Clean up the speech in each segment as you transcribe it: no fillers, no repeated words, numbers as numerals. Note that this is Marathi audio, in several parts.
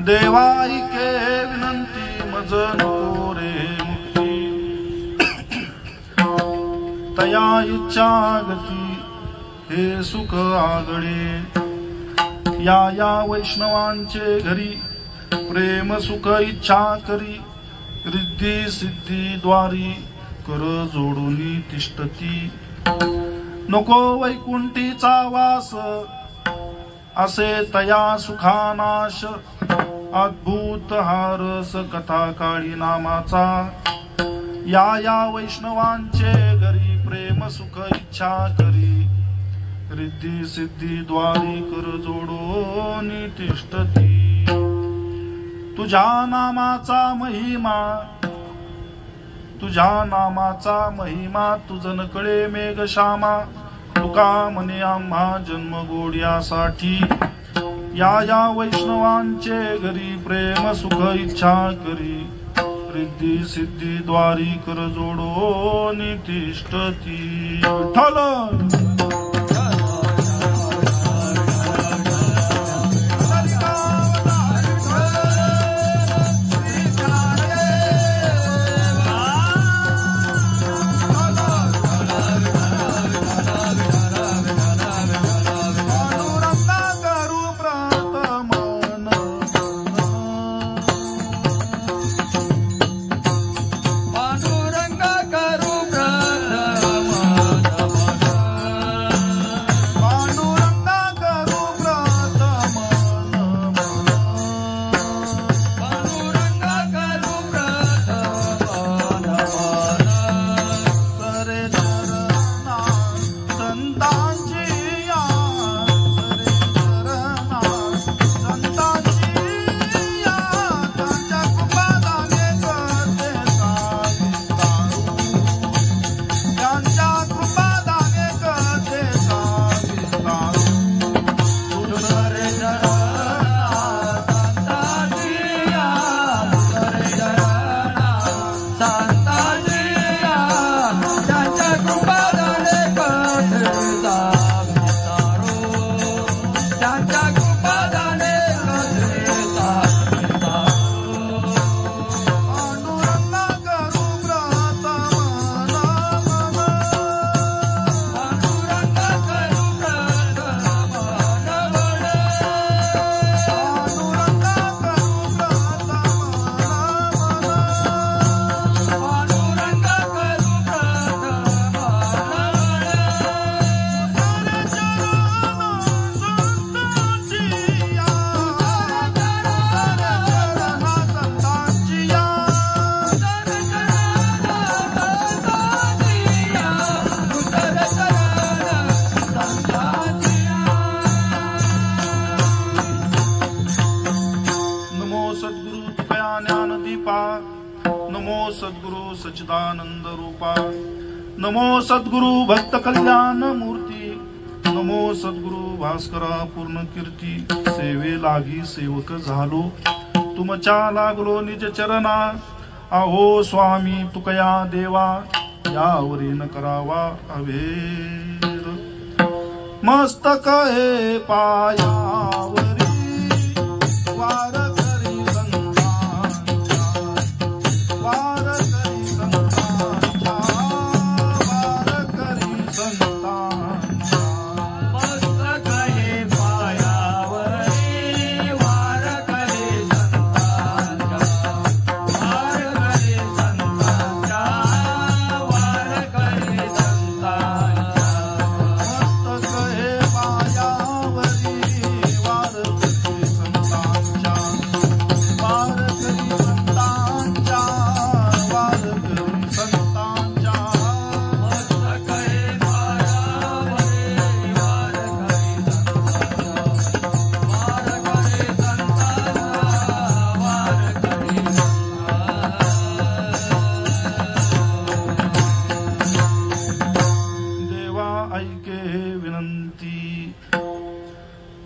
देवाईके विनंती मज नको रे मुक्ती तया इच्छा गती हे सुख आगळे या वैष्णवांचे घरी प्रेम सुख इच्छा करी रिद्धी सिद्धी द्वारी कर जोडूनी तिष्ठती नको वैकुंठीचा वास असे तया सुखानाश अद्भुत हारस कथा काळी नामाचा या वैष्णवांचे घरी प्रेम सुख इच्छा करी रिद्धी सिद्धी द्वारी कर जोडोनी तिष्ठती तुझ्या नामाचा महिमा तुझन कळे मेघ श्यामा तुका म्हणे आम्हा जन्म गोड्यासाठी या वैष्णवांचे घरी प्रेम सुख इच्छा करी रिद्धी सिद्धी द्वारी कर जोडोनी तिष्ठती विठ्ठल सच्चिदानंद रूपा नमो सद्गुरु भक्त कल्याण मूर्ती नमो सद्गुरु भास्करा पूर्ण कीर्ती सेवे लागी सेवक झालो तुमच्या लागलो निज चरणा अहो स्वामी तुकया देवा यावरी न करावा अवेर मस्तक हे पायावरी वार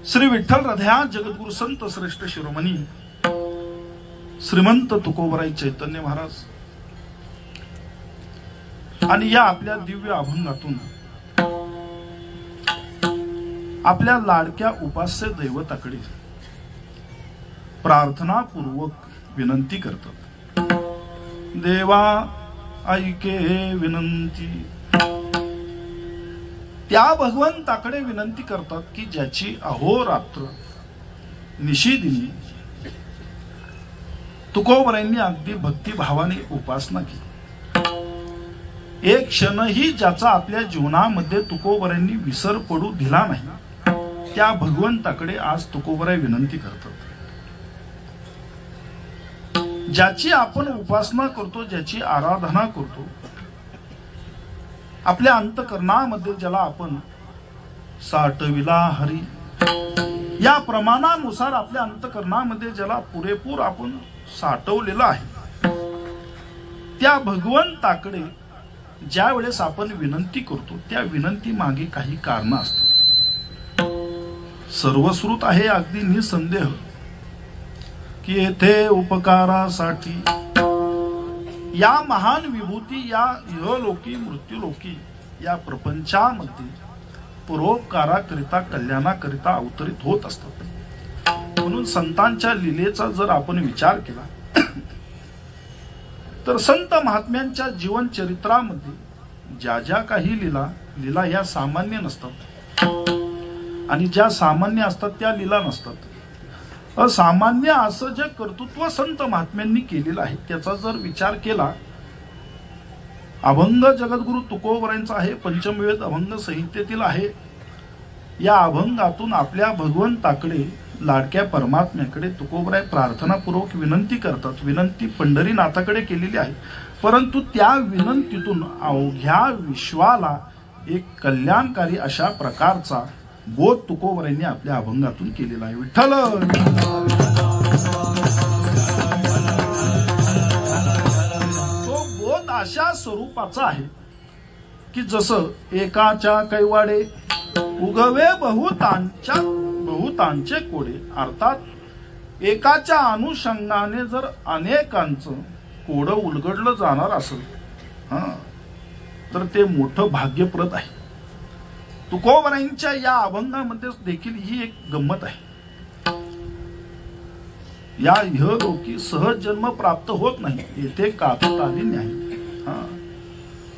श्री विठ्ठल हृदया जगद्गुरु संत श्रेष्ठ शिरोमणी श्रीमंत तुकोबराई चैतन्य महाराज आणि या आपल्या दिव्य अभंगातून आपल्या लाडक्या उपास्य दैवताकडे प्रार्थनापूर्वक विनंती करतात. देवा ऐके विनंती. त्या भगवंताकडे विनंती करतात की ज्याची अहोरात्र निशिदिनी तुकोबरायांनी अगदी भक्तिभावाने उपासना केली. एक क्षणही ज्याचा आपल्या जीवनामध्ये तुकोबरायांनी विसर पडू दिला नाही, त्या भगवंताकडे आज तुकोबराय विनंती करतात. ज्याची आपण उपासना करतो, ज्याची आराधना करतो, आपल्या अंतकरणामध्ये ज्याला आपण साठविला हरी, या प्रमाणानुसार आपल्या अंतकरणामध्ये ज्याला पुरेपूर आपण साठवलेलं आहे, त्या भगवंताकडे ज्या वेळेस आपण विनंती करतो, त्या विनंती मागे काही कारण असतात. सर्वश्रुत आहे अगदी निसंदेह की येथे उपकारासाठी या महान विभूती या इहलोकी मृत्यूलोकी या प्रपंचामध्ये परोपकाराकरिता कल्याणाकरिता अवतरित होत असतात. म्हणून संतांच्या लीलेचा जर आपण विचार केला तर संत महात्म्यांच्या जीवन चरित्रामध्ये ज्या ज्या काही लीला या सामान्य नसतात, आणि ज्या सामान्य असतात त्या लीला नसतात. असामान्य असं जे कर्तृत्व संत महात्म्यांनी केलेलं आहे त्याचा जर विचार केला, अभंग जगद्गुरु तुकोबरायांचा आहे, पंचमवेद अभंग संहितेतील आहे. या अभंगातून आपल्या भगवंताकडे, लाडक्या परमात्म्याकडे तुकोबराय प्रार्थनापूर्वक विनंती करतात. विनंती पंढरीनाथाकडे केलेली आहे, परंतु त्या विनंतीतून अवघ्या विश्वाला एक कल्याणकारी अशा प्रकारचा बोध तुकोबरायांनी आपल्या अभंगातून केलेला आहे. विठ्ठल तो बोध अशा स्वरूपाचा आहे की जसं एकाच्या कैवाडे उगवे बहुतांचे कोडे. अर्थात एकाच्या अनुषंगाने जर अनेकांचं कोडं उलगडलं जाणार असेल तर ते मोठं भाग्यप्रद आहे. तुकोबरायांच्या या अभंगामध्ये देखील ही एक गंमत आहे. या इहलोकी सहज जन्म प्राप्त होत नाही, येथे कातकालीन आहे.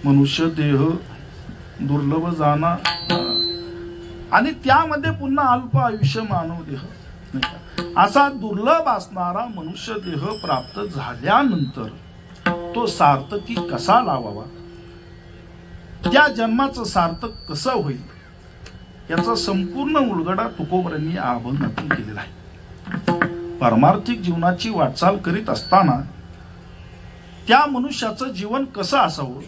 मनुष्य देह दुर्लभ जाना, आणि त्यामध्ये पुन्हा अल्प आयुष्य मानव देह, असा दुर्लभ असणारा मनुष्य देह प्राप्त झाल्यानंतर तो सार्थकी कसा लावावा, त्या जन्माचं सार्थक कसं होईल, याचा संपूर्ण उलगडा तुकोबरायांनी अभंगातून केलेला आहे. पारमार्थिक जीवनाची वाटचाल करीत असताना त्या मनुष्याचं जीवन कसं असावं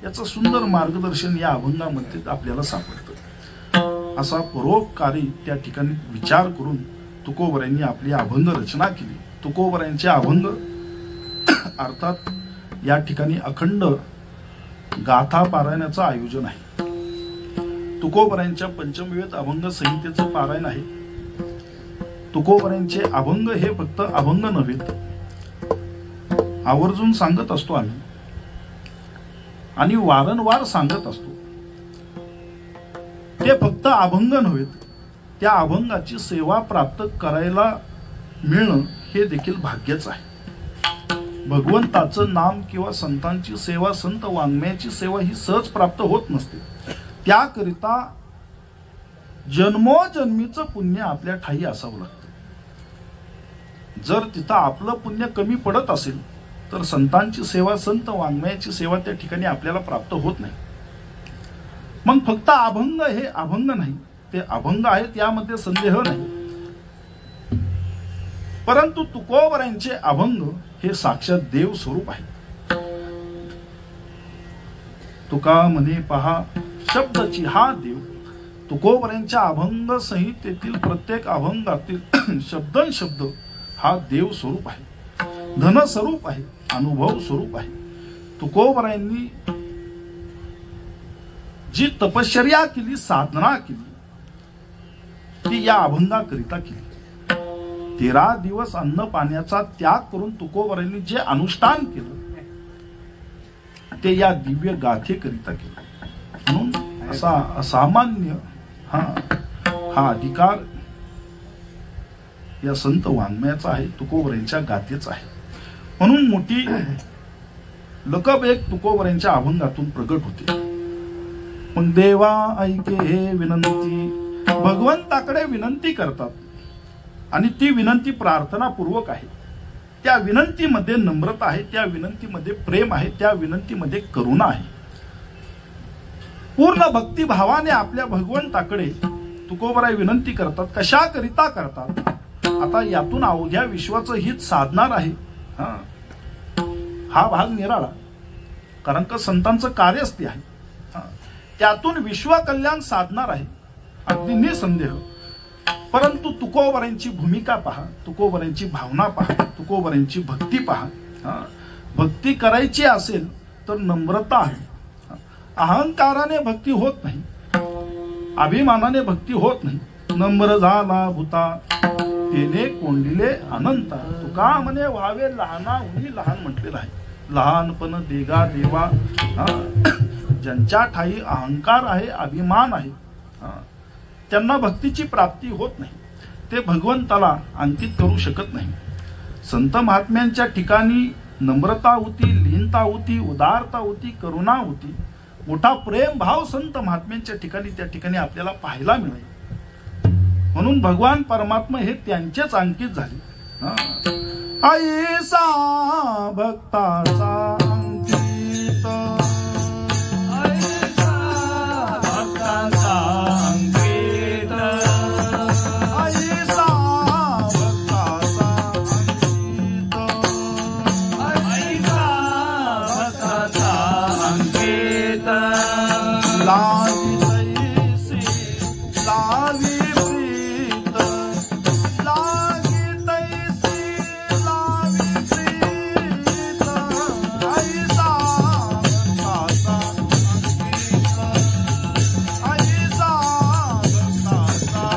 याचं सुंदर मार्गदर्शन या अभंगामध्ये आपल्याला सापडतं. असा परोपकारी त्या ठिकाणी विचार करून तुकोबरायांनी आपली अभंग रचना केली. तुकोबरायांचे अभंग अर्थात या ठिकाणी अखंड गाथा पारायणाचं आयोजन आहे. तुकोबरायांच्या पंचमवेद अभंग संहितेचं पारायण आहे. तुकोबरायांचे अभंग हे फक्त अभंग नव्हेत, आवर्जून सांगत असतो आम्ही आणि वारंवार सांगत असतो. ते फक्त अभंग नव्हेत, त्या अभंगाची सेवा प्राप्त करायला मिळणं हे देखील भाग्यच आहे. भगवंताचं नाम किंवा संतांची सेवा, संत वाङ्मयाची सेवा ही सहज प्राप्त होत नसते. त्याकरिता जन्मोजन्मीचं पुण्य आपल्या ठाई असावं लागतं. जर तिथं आपलं पुण्य कमी पडत असेल तर संतांची सेवा, संत वाङ्मयाची सेवा त्या ठिकाणी आपल्याला प्राप्त होत नाही. मग फक्त अभंग हे अभंग नाही, ते अभंग आहेत यामध्ये संदेह नाही, परंतु तुकोबरायांचे अभंग हे साक्षात देव स्वरूप आहे. तुका म्हणे पहा शब्दाची हा देव. तुकोबरायांच्या अभंग संहितेतील प्रत्येक अभंगातील शब्द हा देव स्वरूप आहे, धन स्वरूप आहे, अनुभव स्वरूप आहे. तुकोबरायांनी जी तपश्चर्या केली, साधना केली, ती या अभंगाकरिता केली. 13 दिवस अन्न पाण्याचा त्याग करून तुकोबरायांनी जे अनुष्ठान केलं ते या दिव्य गाथेकरिता केलं. म्हणून असा असामान्य हा अधिकार या संत वाङ्मयाचा आहे, तुकोबरांच्या गाथेचा आहे. म्हणून मोठी लकब एक तुकोबरांच्या अभंगातून प्रगट होते. मग देवा ऐके हे विनंती, भगवंताकडे विनंती करतात आणि ती विनंती प्रार्थनापूर्वक आहे. त्या विनंतीमध्ये नम्रता आहे, त्या विनंतीमध्ये प्रेम आहे, त्या विनंतीमध्ये करुणा आहे. पूर्ण भक्तिभावाने आपल्या भगवंताकडे तुकोबराय विनंती करतात. कशाकरिता करतात? आता यातून अवघ्या विश्वाचं हित साधणार आहे. हा भाग निराळा, कारण का संतांचं कार्यच ते आहे. त्यातून विश्वकल्याण साधणार आहे, अगदी निसंदेह. परंतु तुकोबरांची भूमिका पहा, तुकोबरांची भावना पहा, तुकोबरांची भक्ती पहा. भक्ती करायची असेल तर नम्रता आहे. अहंकाराने भक्ती होत नाही, अभिमानाने भक्ती होत नाही. नम्र झाला भूता तेने कोंडिले अनंता. तुका म्हणे व्हावे लहाना उनी लहान म्हटलेलं आहे. लहानपण देगा देवा. ज्यांच्या ठाई अहंकार आहे, अभिमान आहे, त्यांना भक्तीची प्राप्ती होत नाही. ते भगवंताला अंकित करू शकत नाही. संत महात्म्यांच्या ठिकाणी नम्रता होती, लीनता होती, उदारता होती, करुणा होती, मोठा प्रेम भाव संत महात्म्यांच्या ठिकाणी त्या ठिकाणी आपल्याला पाहायला मिळेल. म्हणून भगवान परमात्मा हे त्यांचेच अंकित झाले. ऐसा भक्ताचा अंकित, ऐसा भक्ताचा अंकित, ऐसा भक्ताचा अंकित, ऐसा भक्ताचा अंकित. लावी तैसी लावी प्रीत, लावी तैसी लावी प्रीत, ऐसा भक्ताचा अंकित, ऐसा भक्ताचा अंकित.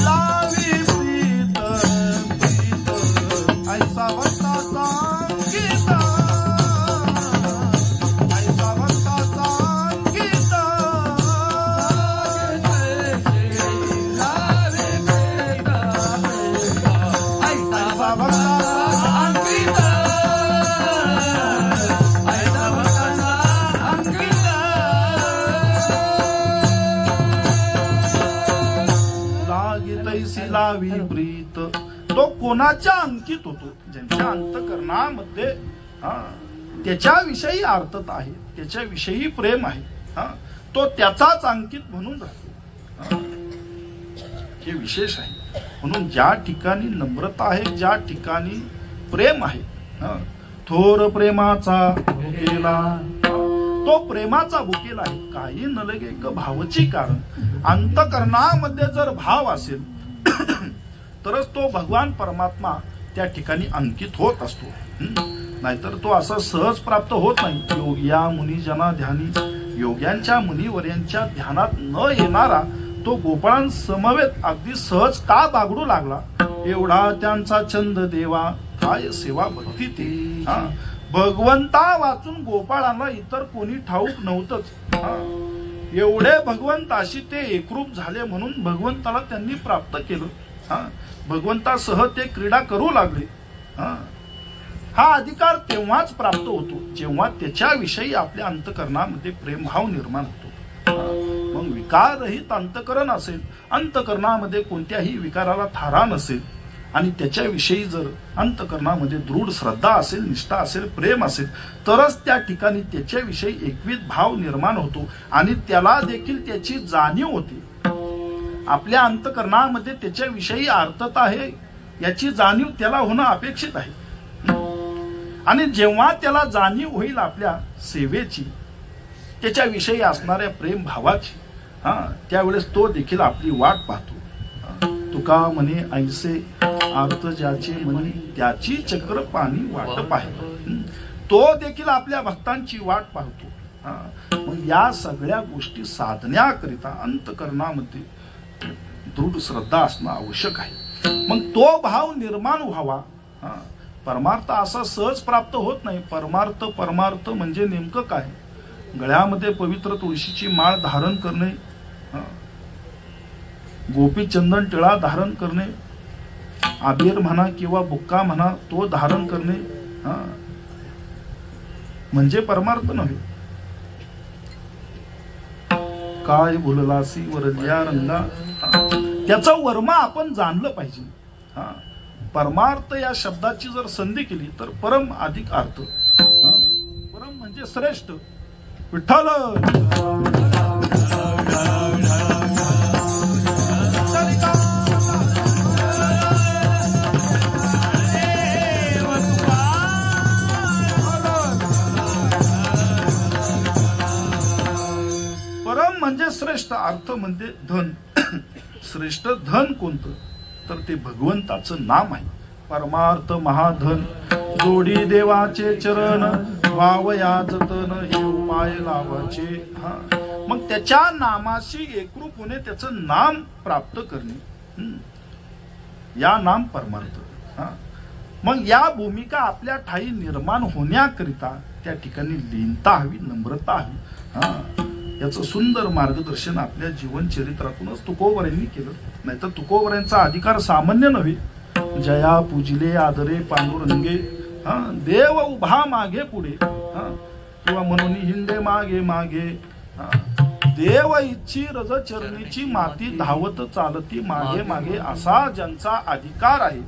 लावी प्रीत, लावी तैसी लावी प्रीत. तो कोणाच्या अंकित होतो? ज्यांच्या अंतःकरणामध्ये त्याच्याविषयी आर्तता आहे, त्याच्याविषयी प्रेम आहे, तो त्याचाच अंकित म्हणून राहतो. हे विशेष आहे. म्हणून ज्या ठिकाणी नम्रता आहे, ज्या ठिकाणी प्रेम आहे, थोर प्रेमाचा भुकेला, तो प्रेमाचा भुकेला आहे. काही न लगे भावची कारण. अंतःकरणामध्ये जर भाव असेल तरच तो भगवान परमात्मा त्या ठिकाणी अंकित होत असतो. नाहीतर तो असा सहज प्राप्त होत नाही. योग्या मुनिजना ध्यानी, योग्यांच्या मुनिवर्यांच्या ध्यानात न येणारा तो गोपाळांसमवेत अगदी सहज का बागडू लागला? एवढा त्यांचा छंद देवा, काय सेवा भक्ती ते. भगवंता वाचून गोपाळांना इतर कोणी ठाऊक नव्हतंच. एवढे भगवंताशी ते एकरूप झाले म्हणून भगवंताला त्यांनी प्राप्त केलं. भगवंतासह ते क्रीडा करू लागले. हा अधिकार तेव्हाच प्राप्त होतो जेव्हा त्याच्याविषयी आपल्या अंतःकरणामध्ये प्रेमभाव निर्माण होतो. मग विकाररहित अंतःकरण असेल, अंतःकरणामध्ये कोणत्याही विकाराला थारा नसेल आणि त्याच्याविषयी जर अंतःकरणामध्ये दृढ श्रद्धा असेल, निष्ठा असेल, प्रेम असेल, तरच त्या ठिकाणी त्याच्याविषयी एकविध भाव निर्माण होतो आणि त्याला देखील त्याची जाणीव होते. आपल्या अंतःकरणामध्ये त्याच्याविषयी आर्तता आहे, याची जाणीव त्याला होणं अपेक्षित आहे. आणि जेव्हा त्याला जाणीव होईल आपल्या सेवेची, त्याच्याविषयी असणाऱ्या प्रेम भावाची, त्यावेळेस तो देखील आपली वाट पाहतो. तुका म्हणे ऐसे अर्थ ज्याचे म्हणे त्याची चक्र पाणी वाटप आहे. तो देखील आपल्या भक्तांची वाट पाहतो. मग या सगळ्या गोष्टी साधण्याकरिता अंतकरणामध्ये दृढ श्रद्धा असणं आवश्यक आहे. मग तो भाव निर्माण व्हावा. परमार्थ असा सहज प्राप्त होत नाही. परमार्थ म्हणजे नेमकं काय? गळ्यामध्ये पवित्र तुळशीची माळ धारण करणे, गोपी चंदन टिळा धारण करणे, आबीर म्हणा किंवा बुक्का म्हणा तो धारण करणे म्हणजे परमार्थ नव्हे. काय भुललासी वरल्या रंगा, त्याचं वर्मा आपण जाणलं पाहिजे. परमार्थ या शब्दाची जर संधी केली तर परम अधिक अर्थ. परम म्हणजे श्रेष्ठ. विठ्ठल परम म्हणजे श्रेष्ठ, अर्थ म्हणजे धन. श्रेष्ठ धन कोणतं? तर ते भगवंताचं नाम आहे. परमार्थ महाधन जोडी देवाचे चरण, वावया जतन हे उपाय लावाचे. मग त्याच्या नामाशी एकरूप होणे, त्याचं नाम प्राप्त करणे, या नाम परमार्थ. मग या भूमिका आपल्या ठाई निर्माण होण्याकरिता त्या ठिकाणी लीनता हवी, नम्रता हवी. याचं सुंदर मार्गदर्शन आपल्या जीवन चरित्रातूनच तुकोबरांनी केलं. नाहीतर तुकोबरांचा अधिकार सामान्य नव्हे. जया पूजिले आदरे पांडुरंगे, देव उभा मागे पुढे, किंवा म्हणून हिंडे मागे मागे. देव इच्छी रज चरणीची माती धावत चालती मागे मागे, असा ज्यांचा अधिकार आहे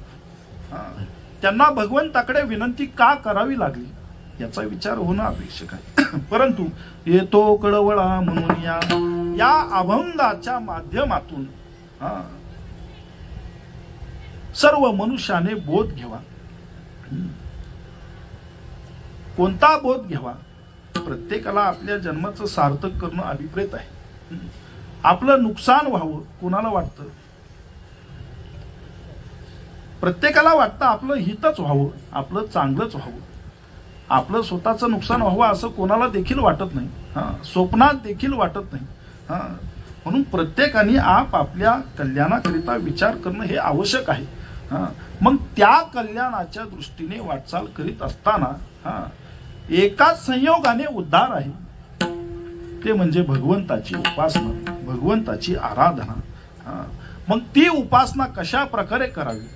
त्यांना भगवंताकडे विनंती का करावी लागली याचा विचार होणं अपेक्षित आहे. परंतु येतो कळवळा म्हणून या अभंगाच्या माध्यमातून सर्व मनुष्याने बोध घ्यावा. कोणता बोध घ्यावा? प्रत्येकाला आपल्या जन्माचं सार्थक करणं अभिप्रेत आहे. आपलं नुकसान व्हावं कोणाला वाटतं? प्रत्येकाला वाटतं आपलं हितच व्हावं, आपलं चांगलंच व्हावं. आपलं स्वतःचं नुकसान व्हावं असं कोणाला देखील वाटत नाही. स्वप्नात देखील वाटत नाही. म्हणून प्रत्येकाने आपल्या कल्याणाकरिता विचार करणं हे आवश्यक आहे. मग त्या कल्याणाच्या दृष्टीने वाटचाल करीत असताना एकाच संयोगाने उद्धार आहे, ते म्हणजे भगवंताची उपासना, भगवंताची आराधना. मग ती उपासना कशा प्रकारे करावी,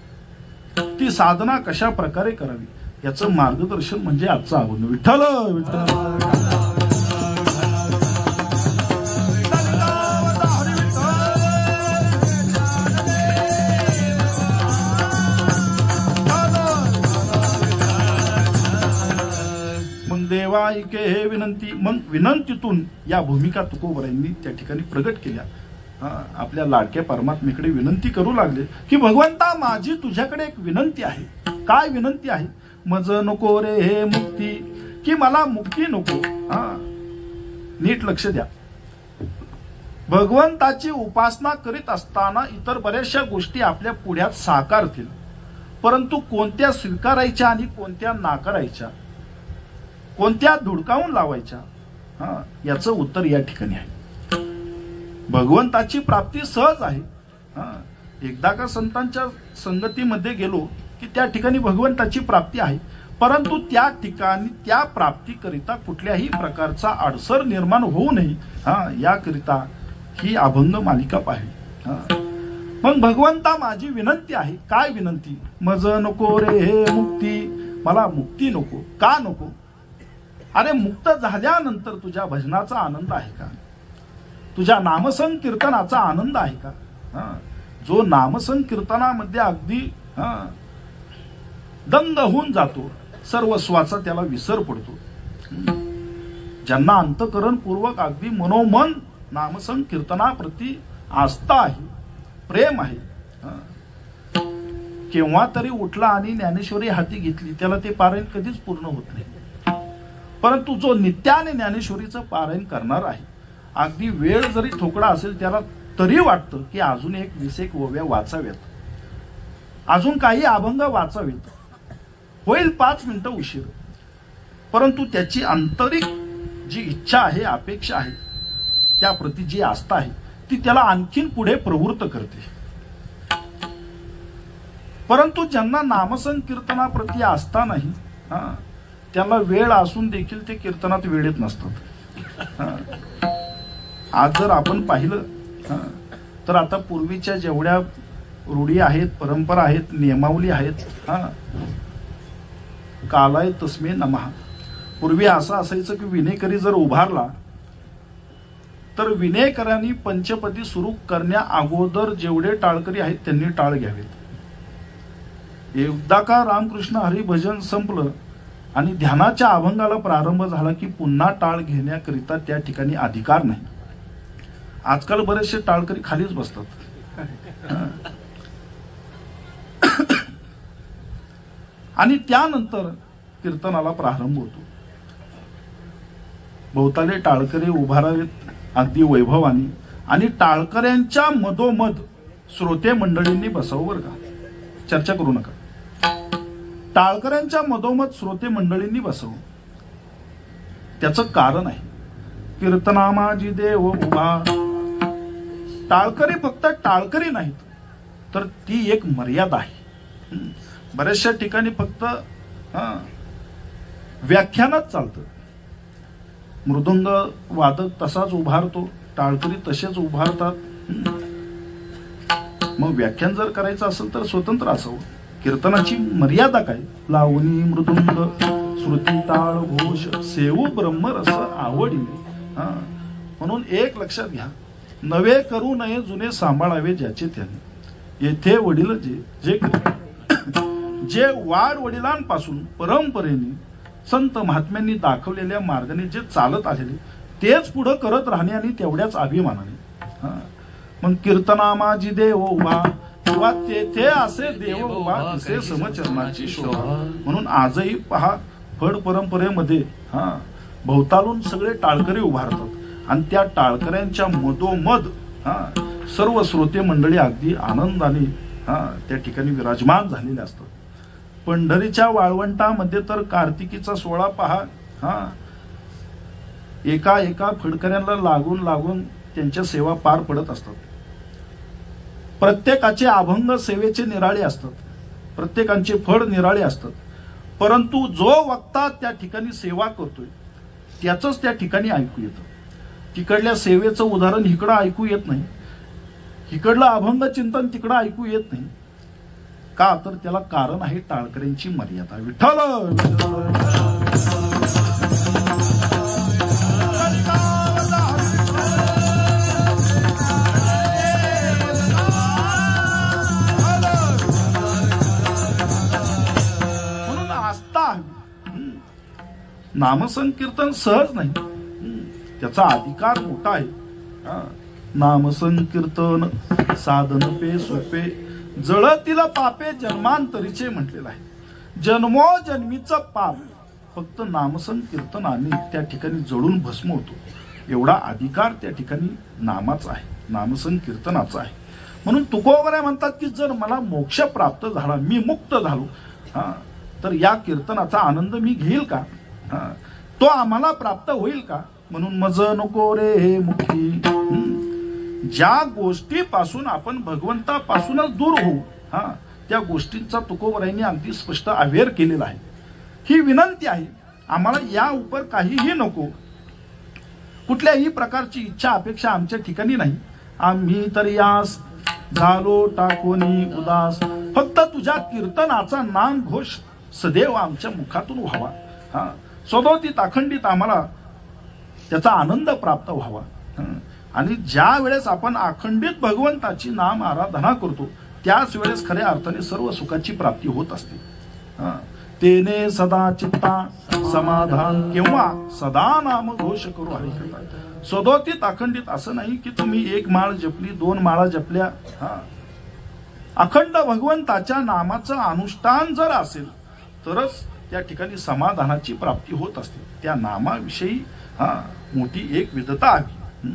ती साधना कशा प्रकारे करावी याचं मार्गदर्शन म्हणजे आजचं अभंग. विठ्ठल विठ्ठल देवा ऐके हे विनंती. मग विनंतीतून या भूमिका तुकोबरांनी त्या ठिकाणी प्रगट केल्या. आपल्या लाडक्या परमात्मेकडे विनंती करू लागले की भगवंता माझी तुझ्याकडे एक विनंती आहे. काय विनंती आहे? मज नको रे हे मुक्ती, की मला मुक्ती नको. नीट लक्ष द्या. भगवंताची उपासना करीत असताना इतर बऱ्याचशा गोष्टी आपल्या पुढ्यात साकारतील, परंतु कोणत्या स्वीकारायच्या आणि कोणत्या नाकारायच्या, कोणत्या धुडकावून लावायच्या, याचं उत्तर या ठिकाणी आहे. भगवंताची प्राप्ती सहज आहे. एकदा का संतांच्या संगतीमध्ये गेलो की त्या ठिकाणी भगवंताची प्राप्ती आहे, परंतु त्या ठिकाणी त्या प्राप्तीकरिता कुठल्याही प्रकारचा अडसर निर्माण होऊ नये याकरिता ही अभंग मालिका पाहिली. मग भगवंता माझी विनंती आहे. काय विनंती? मज नको रे हे मुक्ती, मला मुक्ती नको. का नको? अरे मुक्त झाल्यानंतर तुझ्या भजनाचा आनंद आहे का? तुझ्या नामसंकीर्तनाचा आनंद आहे का? जो नामसंकीर्तनामध्ये अगदी दंग होऊन जातो, सर्वस्वाचा त्याला विसर पडतो. ज्यांना अंतःकरणपूर्वक अगदी मनोमन नामसंकीर्तनाप्रती आस्था आहे, प्रेम आहे, केव्हा तरी उठला आणि ज्ञानेश्वरी हाती घेतली, त्याला ते पारायण कधीच पूर्ण होत नाही. परंतु जो नित्याने ज्ञानेश्वरीचं पारायण करणार आहे, अगदी वेळ जरी थोकडा असेल त्याला तरी वाटतं की अजून 20 ओव्या वाचाव्यात, अजून काही अभंग वाचावेत, होईल 5 मिनिटं उशीर, परंतु त्याची आंतरिक जी इच्छा आहे, अपेक्षा आहे, त्याप्रती जी आस्था आहे ती त्याला आणखीन पुढे प्रवृत्त करते. परंतु ज्यांना नामसंकीर्तनाप्रती आस्था नाही, त्याला वेळ असून देखील ते कीर्तनात वेळेत नसतात. आज जर आपण पाहिलं तर आता पूर्वीच्या जेवढ्या रूढी आहेत, परंपरा आहेत, नियमावली आहेत, कालाय तस्मे नमः. पूर्वी असं असायचं की विनेकरी जर उभारला तर विनेकरांनी पंचपदी सुरू करण्या अगोदर जेवढे टाळकरी आहेत त्यांनी टाळ घ्यावेत. एकदा का रामकृष्ण हरी भजन संपलं आणि ध्यानाच्या अभंगाला प्रारंभ झाला की पुन्हा टाळ घेण्याकरिता त्या ठिकाणी अधिकार नाही. आजकाल बरेचसे टाळकरी खालीच बसतात. आणि त्यानंतर कीर्तनाला प्रारंभ होतो. बहुताले टाळकरी उभारावेत अगदी वैभवानी, आणि टाळकऱ्यांच्या मधोमध श्रोते मंडळींनी बसावं बरं का, चर्चा करू नका. टाळकऱ्यांच्या मधोमध श्रोते मंडळींनी बसावं. त्याचं कारण आहे, कीर्तनामाजी देव उभा. टाळकरी फक्त टाळकरी नाहीत, तर ती एक मर्यादा आहे. बऱ्याचशा ठिकाणी फक्त व्याख्यानच चालतं. मृदंग वादक तसाच उभारतो, टाळकरी तसेच उभारतात. मग व्याख्यान जर करायचं असेल तर स्वतंत्र असावं. कीर्तनाची मर्यादा काय? लावणी मृदुंग श्रुती टाळ घोष सेवू ब्रह्मरस आवडीने. म्हणून एक लक्षात घ्या, नवे करू नये जुने सांभाळावे ज्याचे त्याने. येथे वडील जे वाड वडिलांपासून परंपरेने संत महात्म्यांनी दाखवलेल्या मार्गाने जे चालत आलेले तेच पुढे करत राहणे आणि तेवढ्याच अभिमानाने. मग कीर्तनामाजी देव उभा, किंवा तेथे असे देव उभा तिसे समचरणाची शोभा. म्हणून आजही पहा, फड परंपरेमध्ये भोवतालून सगळे टाळकरी उभारतात आणि त्या टाळकऱ्यांच्या मधोमध सर्व श्रोते मंडळी अगदी आनंदाने त्या ठिकाणी विराजमान झालेले असतात. पंढरीच्या वाळवंटामध्ये तर कार्तिकीचा सोहळा पहा, एका एका फडकऱ्यांना लागून लागून त्यांच्या सेवा पार पडत असतात. प्रत्येकाचे अभंग सेवेचे निराळे असतात, प्रत्येकाचे फड निराळे असतात. परंतु जो वक्ता त्या ठिकाणी सेवा करतोय त्याच त्या ठिकाणी ऐकू येतं. तिकडल्या सेवेचं उदाहरण इकडं ऐकू येत नाही, इकडलं अभंग चिंतन तिकडं ऐकू येत नाही. का? तर त्याला कारण आहे टाळकऱ्यांची मर्यादा. विठ्ठल म्हणून आस्था. नामसंकीर्तन सहज नाही, त्याचा अधिकार मोठा आहे. नामसंकीर्तन साधन पे सोपे, जळतीला पापे जन्मांतरीचे म्हटलेलं आहे. जन्मोजन्मीचं पाप फक्त नामसंकीर्तनाने त्या ठिकाणी जळून भस्म होतो. एवढा अधिकार त्या ठिकाणी नामाचा आहे, नामसंकीर्तनाचा आहे. म्हणून तुकोबराय म्हणतात की जर मला मोक्ष प्राप्त झाला, मी मुक्त झालो, तर या कीर्तनाचा आनंद मी घेईल का? तो आम्हाला प्राप्त होईल का? म्हणून मज नको रे मुक्ती. ज्या गोष्टीपासून आपण भगवंतापासूनच दूर होऊ, त्या गोष्टींचा तुकोबरायांनी अगदी स्पष्ट अवेअर केलेला आहे. ही विनंती आहे, आम्हाला या उपर काहीही नको, कुठल्याही प्रकारची इच्छा अपेक्षा आमच्या ठिकाणी नाही. आम्ही तर यास झालो टाकोनी उदास, फक्त तुझ्या कीर्तनाचा नाम घोष सदैव आमच्या मुखातून व्हावा. सदोदित अखंडित आम्हाला त्याचा आनंद प्राप्त व्हावा. आणि ज्या वेळेस आपण अखंडित भगवंताची नाम आराधना करतो त्याच वेळेस खऱ्या अर्थाने सर्व सुखाची प्राप्ती होत असते. तेने सदा चित्ता समाधान किंवा सदा नाम घोष करू हरिकथा. सदोदित अखंडित असं नाही की तुम्ही 1 माळ जपली, 2 माळा जपल्या, अखंड भगवंताच्या नामाचं अनुष्ठान जर असेल तरच त्या ठिकाणी समाधानाची प्राप्ती होत असते. त्या नामाविषयी मोठी एक विधता हवी.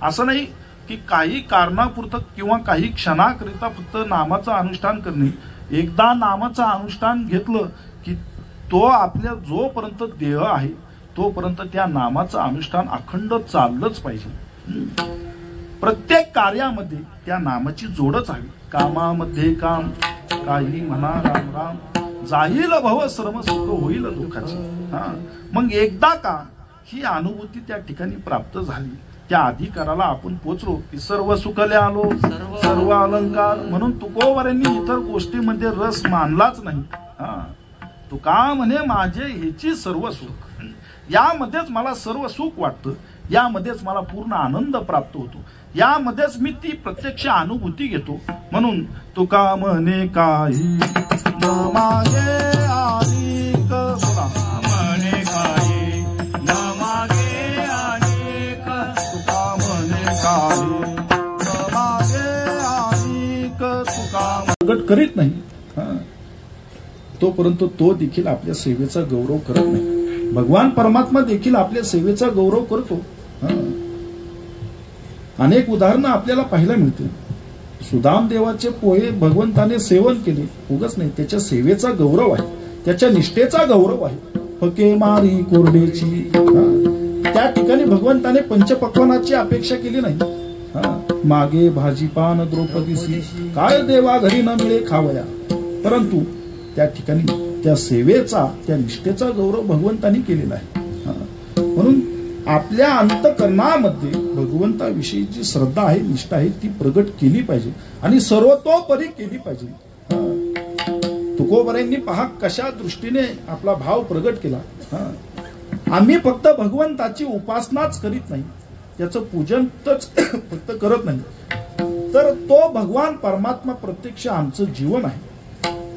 असं नाही की काही कारणापुरतं किंवा काही क्षणाकरिता फक्त नामाचं अनुष्ठान करणे. एकदा नामाचं अनुष्ठान घेतलं की तो आपल्या जोपर्यंत देह आहे तोपर्यंत त्या नामाचं अनुष्ठान अखंड चाललंच पाहिजे. प्रत्येक कार्यामध्ये त्या नामाची जोडच हवी. कामामध्ये काम, काही म्हणा राम राम, जाईल भव सर्व सुख होईल दुःखाची. मग एकदा का ही अनुभूती त्या ठिकाणी प्राप्त झाली, त्या अधिकाराला आपण पोचलो की सर्व सुखले आलो सर्व अलंकार. म्हणून तुकोबारांनी इतर गोष्टीमध्ये रस मानलाच नाही. तुका म्हणे माझे ह्याची सर्व सुख, यामध्येच मला सर्व सुख वाटतं, यामध्येच मला पूर्ण आनंद प्राप्त होतो, यामध्येच मी ती प्रत्यक्ष अनुभूती घेतो. म्हणून तुका म्हणे काही न मागे अधिक, म्हणे काही न मागे अधिक, तुका म्हणे काही न मागे अधिक, तुका प्रगट करीत नाही तोपर्यंत तो देखील आपल्या सेवेचा गौरव करत नाही. भगवान परमात्मा देखील आपल्या सेवेचा गौरव करतो. अनेक उदाहरणं आपल्याला पाहायला मिळतील. सुदाम देवाचे पोहे भगवंताने सेवन केले, उगच नाही, त्याच्या सेवेचा गौरव आहे, त्याच्या निष्ठेचा गौरव आहे. फके मारी कोरडेची, त्या ठिकाणी भगवंताने पंचपक्वानाची अपेक्षा केली नाही. मागे भाजीपान द्रौपदीसी, काय देवा घरी न मिळे खावया, परंतु त्या ठिकाणी त्या सेवेचा, त्या निष्ठेचा गौरव भगवंतानी केलेला आहे. म्हणून आपल्या अंतकरणामध्ये भगवंताविषयी जी श्रद्धा आहे, निष्ठा आहे, ती प्रगट केली पाहिजे आणि सर्वतोपरी केली पाहिजे. तुकोबारांनी पहा कशा दृष्टीने आपला भाव प्रगट केला. आम्ही फक्त भगवंताची उपासनाच करीत नाही, त्याचं पूजन फक्त करत नाही, तर तो भगवान परमात्मा प्रत्यक्ष आमचं जीवन आहे.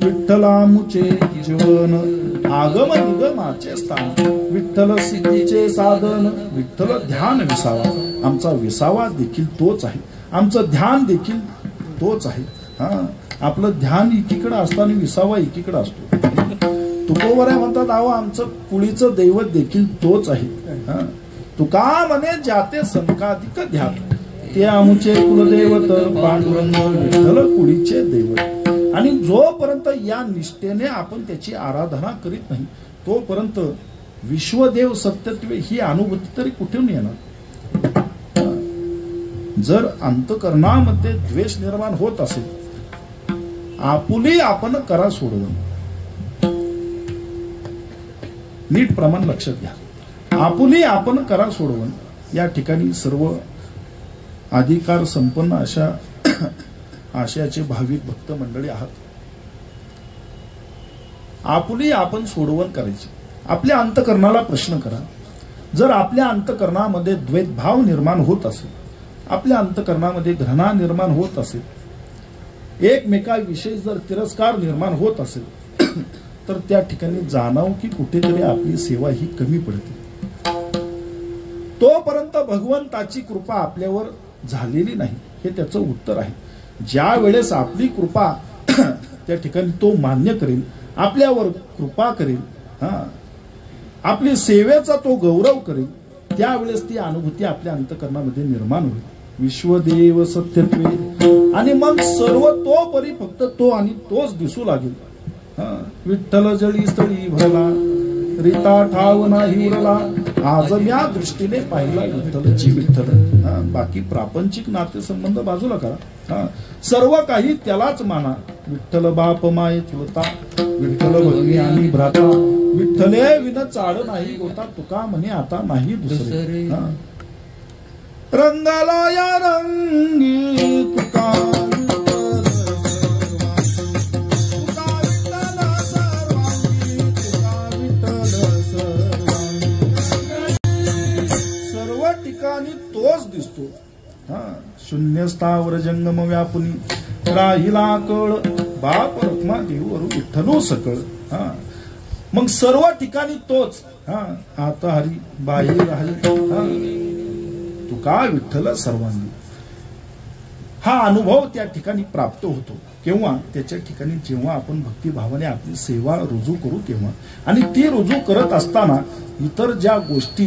विठ्ठलामुचे जीवन आगम निगमाचे स्थान, विठ्ठल सिद्धीचे साधन, विठ्ठल ध्यान विसावा. आमचा विसावा देखील तोच आहे, आमचं ध्यान देखील तोच आहे. आपलं ध्यान एकीकडे असताना विसावा एकीकडे असतो. तुकोबारा म्हणतात अहो आमचं कुळीचं दैवत देखील तोच आहे. तुका म्हणे जाते संकाधिक ध्यान, ते आमचे कुलदैवत पांडुरंग विठ्ठल कुळीचे दैवत. आणि जोपर्यंत या निष्ठेने आपण त्याची आराधना करीत नाही तोपर्यंत विश्वदेव सत्यत्वे ही अनुभूती तरी कुठून येणार. जर अंतकरणामध्ये द्वेष निर्माण होत असेल, आपुली आपण करा सोडवून, नीट प्रमाण लक्षात घ्या, आपुली आपण करा सोडवून. या ठिकाणी सर्व अधिकार संपन्न अशा आशयाचे भाविक भक्त मंडळी आहात. आपुली आपण सोडवण करायची. आपल्या अंतकरणाला प्रश्न करा. जर आपल्या अंतकरणामध्ये द्वैतभाव निर्माण होत असेल, आपल्या अंतकरणामध्ये घृणा निर्माण होत असेल, एकमेकाविषयी जर तिरस्कार निर्माण होत असेल, तर त्या ठिकाणी जाणव की कुठेतरी आपली सेवा ही कमी पडते. तोपर्यंत भगवंताची कृपा आपल्यावर झालेली नाही, हे त्याचं उत्तर आहे. ज्या वेळेस आपली कृपा त्या ठिकाणी तो मान्य करेल, आपल्यावर कृपा करेल, आपली सेवेचा तो गौरव करेल, त्यावेळेस ती अनुभूती आपल्या अंतकरणामध्ये निर्माण होईल. विश्वदेव सत्यत्वे. आणि मग सर्व तो परी फक्त तो आणि तोच दिसू लागेल. विठ्ठल जळी स्थळी भरला, रीता ठाव नाही उरला, आज या दृष्टीने पाहिला विठ्ठलची विठ्ठल. बाकी प्रापंचिक नातेसंबंध बाजूला करा, सर्व काही त्यालाच माना. विठ्ठल बाप माये चुलता, विठ्ठल भगिनी आणि भ्राता, विठ्ठले विन चाड नाही होता, तुका म्हणे आता नाही दुसरे. रंगाला या रंगी तुका, सर्व ठिकाणी तोच दिसतो. शून्य स्थावर जंगम व्यापुनी, राहिला कळ बाप रखमा देवर विठ्ठलो सकळ. मग सर्व ठिकाणी तोच. आता हरी बाहेर राहिली, तुका विठ्ठल सर्वांनी. हा अनुभव त्या ठिकाणी प्राप्त होतो. केव्हा? त्याच्या ठिकाणी जेव्हा आपण भक्तिभावाने आपली सेवा रुजू करू तेव्हा. आणि ती रुजू करत असताना इतर ज्या गोष्टी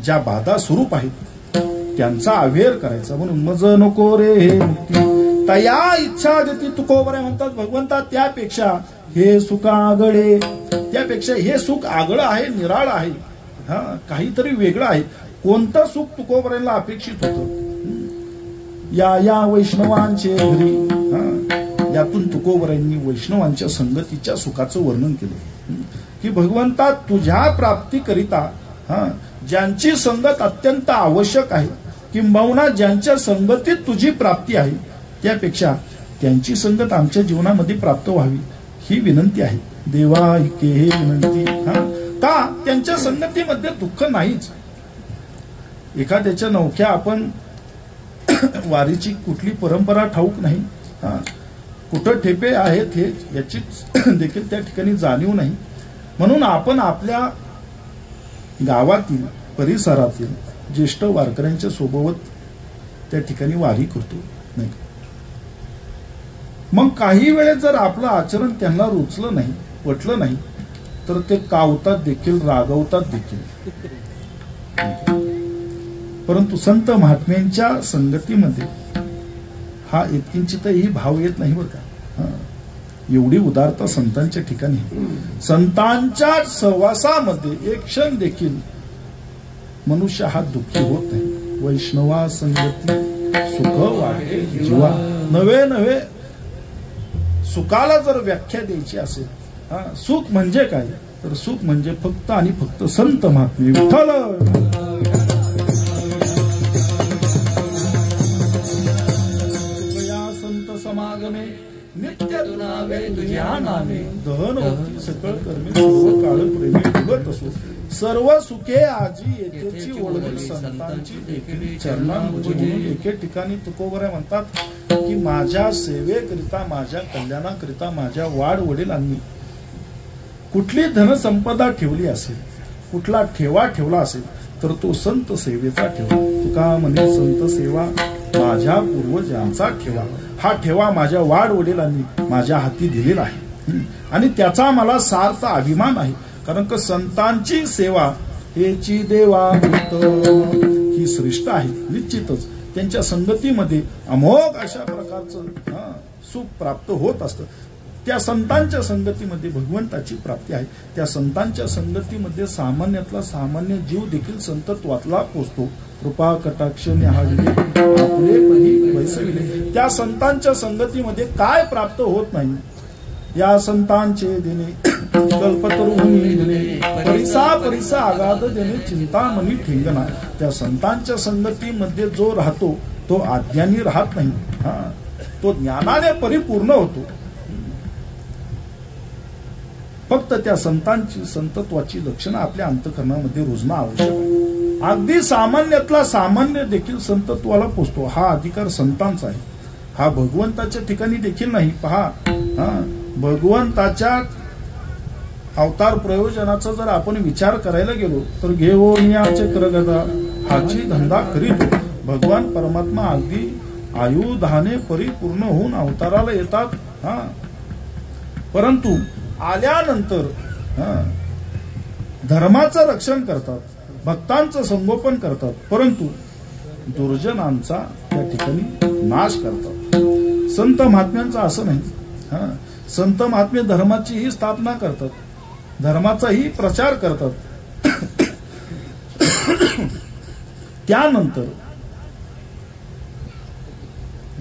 ज्या बाधा स्वरूप आहेत त्यांचा अवेअर करायचा. म्हणून मज नको रे हे मुक्ती तया इच्छा देती तुकोबरे म्हणतात भगवंता. त्यापेक्षा हे सुख आगळे, त्यापेक्षा हे सुख आगळं आहे, निराळ आहे, काहीतरी वेगळं आहे. कोणतं सुख तुकोबऱ्यांना अपेक्षित होतं? या वैष्णवांचे घरी, यातून तुकोबऱ्यांनी वैष्णवांच्या संगतीच्या सुखाचं वर्णन केलं की भगवंता तुझ्या प्राप्तीकरिता ज्यांची संगत अत्यंत आवश्यक आहे, किंबहुना ज्यांच्या संगतीत तुझी प्राप्ती आहे, त्यापेक्षा त्यांची संगत आमच्या जीवनामध्ये प्राप्त व्हावी ही विनंती आहे. देवा ऐके हे विनंती. का? त्यांच्या संगतीमध्ये दुःख नाहीच. एखाद्याच्या नवख्या आपण वारीची कुठली परंपरा ठाऊक नाही, कुठं ठेपे आहेत हे याची देखील त्या ठिकाणी जाणीव नाही. म्हणून आपण आपल्या गावातील परिसरातील ज्येष्ठ वारकऱ्यांच्या सोबत त्या ठिकाणी वारी करतो नाही. मग काही वेळेस जर आपलं आचरण त्यांना रुचलं नाही, पटलं नाही, तर ते कावतात देखील, रागवतात देखील. परंतु संत महात्म्यांच्या संगतीमध्ये हा इतकिंचितही भाव येत नाही बरं का. एवढी उदारता संतांच्या ठिकाणी. संतांच्या सहवासामध्ये एक क्षण देखील मनुष्य हा दुःखी होत नाही. वैष्णवा संगती सुख वाटे जीवा. नवे नवे सुखाला जर व्याख्या द्यायची असेल, सुख म्हणजे काय? तर सुख म्हणजे फक्त आणि फक्त संत महात्मे. विठ्ठल संत समागमे नित्य नावे तुझ्या नामे दहन होती सकळ कर्मे सर्व काळ प्रेमी भगत असो. सर्व सुखे आजी येथेची ओळख संतांची देखील चरणांमध्ये. म्हणून एके ठिकाणी तुकोबऱ्या म्हणतात की माझ्या सेवेकरिता, माझ्या कल्याणाकरिता माझ्या वाड वडिलांनी कुठली धनसंपदा ठेवली असेल, कुठला ठेवा ठेवला असेल, तर तो संत सेवेचा ठेवा. तुका म्हणे संत सेवा माझ्या पूर्वजांचा ठेवा. हा ठेवा माझ्या वाड वडिलांनी माझ्या हाती दिलेला आहे आणि त्याचा मला सार्थ अभिमान आहे. कारण का संतांची सेवा हेची देवा ही श्रेष्ठ आहे. निश्चितच त्यांच्या संगतीमध्ये अमोघ अशा प्रकारचं सुख प्राप्त होत असतं. त्या संतांच्या संगतीमध्ये भगवंताची प्राप्ती आहे. त्या संतांच्या संगतीमध्ये सामान्यातला सामान्य जीव देखील संतत्वातला पोचतो. कृपा कटाक्ष न्याहाळले आपले वैसविले. त्या संतांच्या संगतीमध्ये काय प्राप्त होत नाही? या संतांचे देणे कल्पतरुणी देणे परिसा परिसा आगाध देणे चिंतामणी ठेंगणा. त्या संतांच्या संगतीमध्ये जो राहतो तो आज्ञानी राहत नाही, तो ज्ञानाने परिपूर्ण होतो. फक्त त्या संतांची संतत्वाची लक्षणं आपल्या अंतःकरणामध्ये रुजणं आवश्यक आहे. अगदी सामान्यातला सामान्य देखील संतत्वाला पोचतो. हा अधिकार संतांचा आहे, हा भगवंताच्या ठिकाणी देखील नाही. पहा, भगवंताच्या अवतार प्रयोजनाचा जर आपण विचार करायला गेलो तर घेऊन याचे करगदा हाची धंदा करीतो. भगवान परमात्मा अगदी आयुधाने परिपूर्ण होऊन अवताराला येतात, परंतु आल्यानंतर धर्माचं रक्षण करतात, भक्तांचं संगोपन करतात, परंतु दुर्जनांचा त्या ठिकाणी नाश करतात. संत महात्म्यांचा असं नाही. संत महात्मे धर्माचीही स्थापना करतात, धर्माचाही प्रचार करतात. त्यानंतर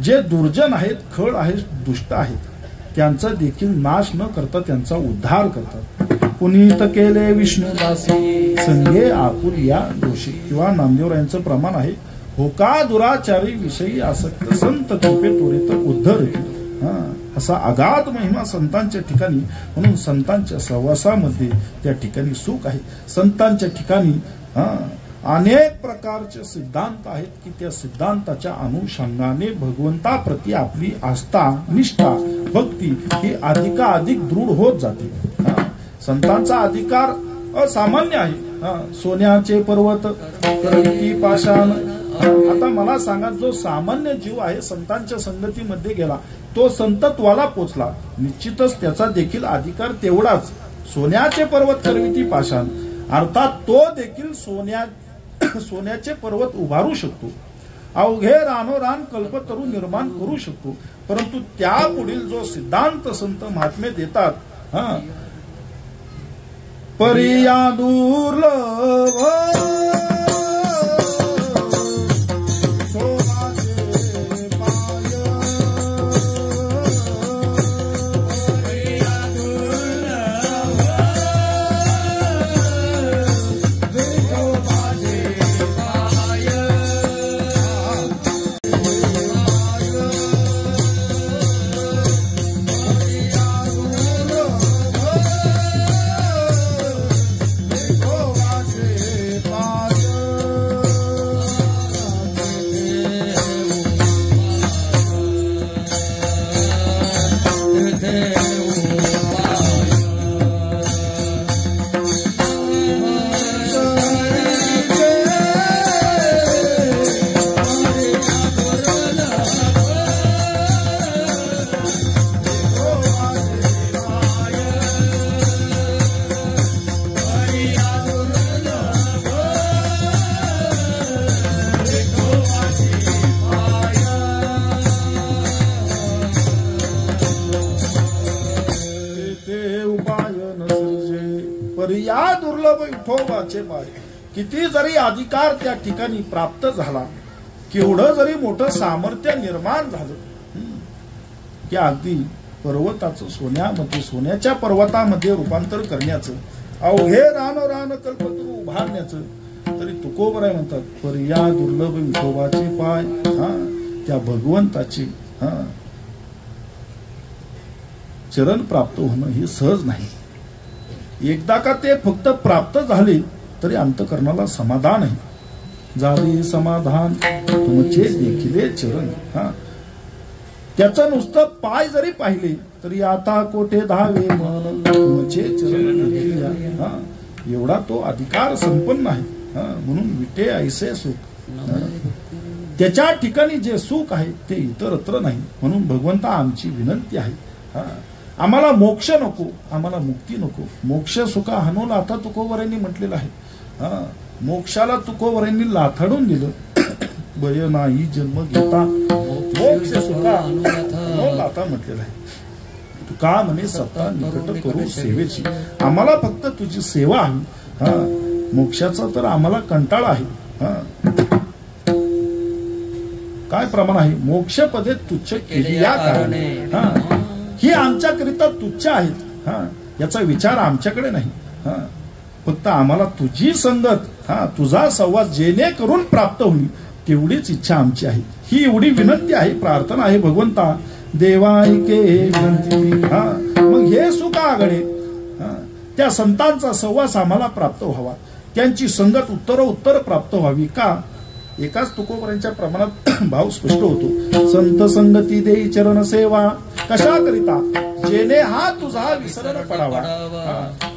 जे दुर्जन आहेत, खळ आहेत, दुष्ट आहेत, त्यांचा देखील नाश न करता त्यांचा उद्धार करतात. पुनीत केले विष्णुदासी संगे आपुल्या दोषी. किंवा नामदेवरायांचं प्रमाण आहे, होका दुराचारी विषयी आसक्त संत कृपे त्वरित उद्धर. असा अगाध महिमा संतांच्या ठिकाणी. म्हणून संतांच्या सहवासामध्ये त्या ठिकाणी सुख आहे. संतांच्या ठिकाणी अनेक प्रकारचे सिद्धांत आहेत की त्या सिद्धांताच्या अनुषंगाने भगवंताप्रती आपली आस्था, निष्ठा, भक्ती ही अधिकाधिक दृढ होत जाते. संतांचा अधिकार असामान्य आहे. सोन्याचे पर्वत करती पाषाण आता मला सांगा, जो सामान्य जीव आहे संतांच्या संगतीमध्ये गेला, तो संतत्वाला पोचला, निश्चितच त्याचा देखील अधिकार तेवढाच. सोन्याचे पर्वत करविती पाषाण, अर्थात तो देखील सोन्याचे पर्वत उभारू शकतो, अवघे रानोरान कल्पतरू निर्माण करू शकतो. परंतु त्यापुढील जो सिद्धांत संत महात्मे देतात, परिया दुर्लभ या दुर्लभ विठोबाचे पाय. किती जरी अधिकार त्या ठिकाणी प्राप्त झाला, केवढं जरी मोठं सामर्थ्य निर्माण झालं, की अगदी पर्वताचं सोन्यामध्ये, सोन्याच्या पर्वतामध्ये रूपांतर करण्याचं, अवघे रान कल्पतरू उभारण्याचं, तरी तुकोबराय म्हणतात, पर या दुर्लभ विठोबाचे पाय. त्या भगवंताचे चरण प्राप्त होणं हे सहज नाही. एकदा का ते फक्त प्राप्त झाले तरी अंतकरणाला समाधान आहे. झाले समाधान तुमचे देखिले चरण. त्याचं नुसतं पाय जरी पाहिले तरी आता कोठे धावे मन तुमचे चरण. एवढा तो अधिकार संपन्न आहे. म्हणून विटे ऐसे सुख, त्याच्या ठिकाणी जे सुख आहे ते इतरत्र नाही. म्हणून भगवंता आमची विनंती आहे, आम्हाला मोक्ष नको, आम्हाला मुक्ती नको. मोक्ष सुखा हनोला आता तुकोबरायांनी म्हटलेलं आहे. मोक्षाला तुकोबरायांनी लाथाडून दिलं. बय नाही जन्म घेता मोक्ष सुखा हनोला आता म्हटलेलं आहे. तुका म्हणे सत्ता निकट करू सेवेची. आम्हाला फक्त तुझी सेवा हवी. मोक्षाचा तर आम्हाला कंटाळा आहे. काय प्रमाण आहे? मोक्ष पदे तुच्छ केली या कारणे. ही आमच्याकरिता तुच्छ आहेत. याचा विचार आमच्याकडे नाही. फक्त आम्हाला तुझी संगत, तुझा संवाद जेणेकरून प्राप्त होईल तेवढीच इच्छा आमची आहे. ही एवढी विनंती आहे, प्रार्थना आहे. भगवंता देवा ऐके विनंती. मग हे सुख आगळे त्या संतांचा सहवास आम्हाला प्राप्त व्हावा, त्यांची संगत उत्तर प्राप्त व्हावी. का? एकाच तुकोबरांच्या प्रमाणात भाव स्पष्ट होतो. संत संगती देई चरण सेवा कशाकरिता? जेणे हा तुझा विसर न पडावा.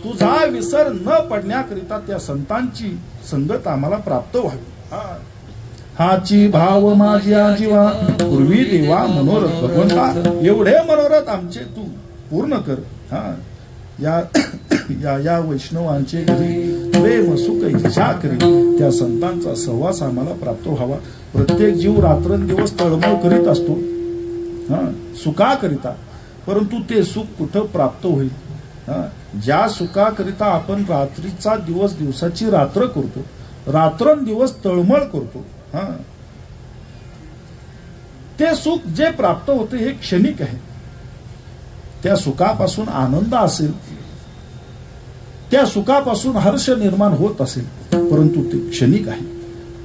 तुझा विसर न पडण्याकरिता त्या संतांची संगत आम्हाला प्राप्त व्हावी. हाची भाव माझ्या जीवा पूर्वी देवा मनोरथ. भगवंता एवढे मनोरथ आमचे तू पूर्ण कर. या वैष्णवांचे घरी प्रेम सुख इच्छा करी त्या संतांचा सहवास आम्हाला प्राप्त व्हावा. प्रत्येक जीव रात्रंदिवस तळमळ करीत असतो सुखाकरिता, परंतु ते सुख कुठं प्राप्त होईल? ज्या सुखाकरिता आपण रात्रीचा दिवस दिवसाची रात्र करतो, रात्रंदिवस तळमळ करतो, ते सुख जे प्राप्त होते हे क्षणिक आहे. त्या सुखापासून आनंद असेल, त्या सुखापासून हर्ष निर्माण होत असेल, परंतु ते क्षणिक आहे.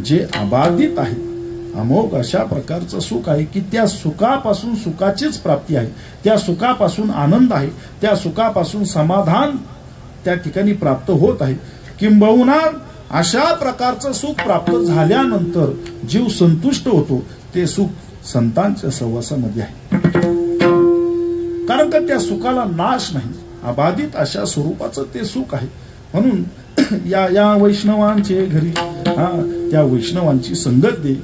जे अबाधित आहे, अमोघ अशा प्रकारचं सुख आहे की त्या सुखापासून सुखाचीच प्राप्ती आहे, त्या सुखापासून आनंद आहे, त्या सुखापासून समाधान त्या ठिकाणी प्राप्त होत आहे. किंबहुना अशा प्रकारचं सुख प्राप्त झाल्यानंतर जीव संतुष्ट होतो. ते सुख संतांच्या सहवासामध्ये आहे, कारण का त्या सुखाला नाश नाही. अबाधित अशा स्वरूपाचं ते सुख आहे. म्हणून या या वैष्णवांचे घरी त्या वैष्णवांची संगत दे.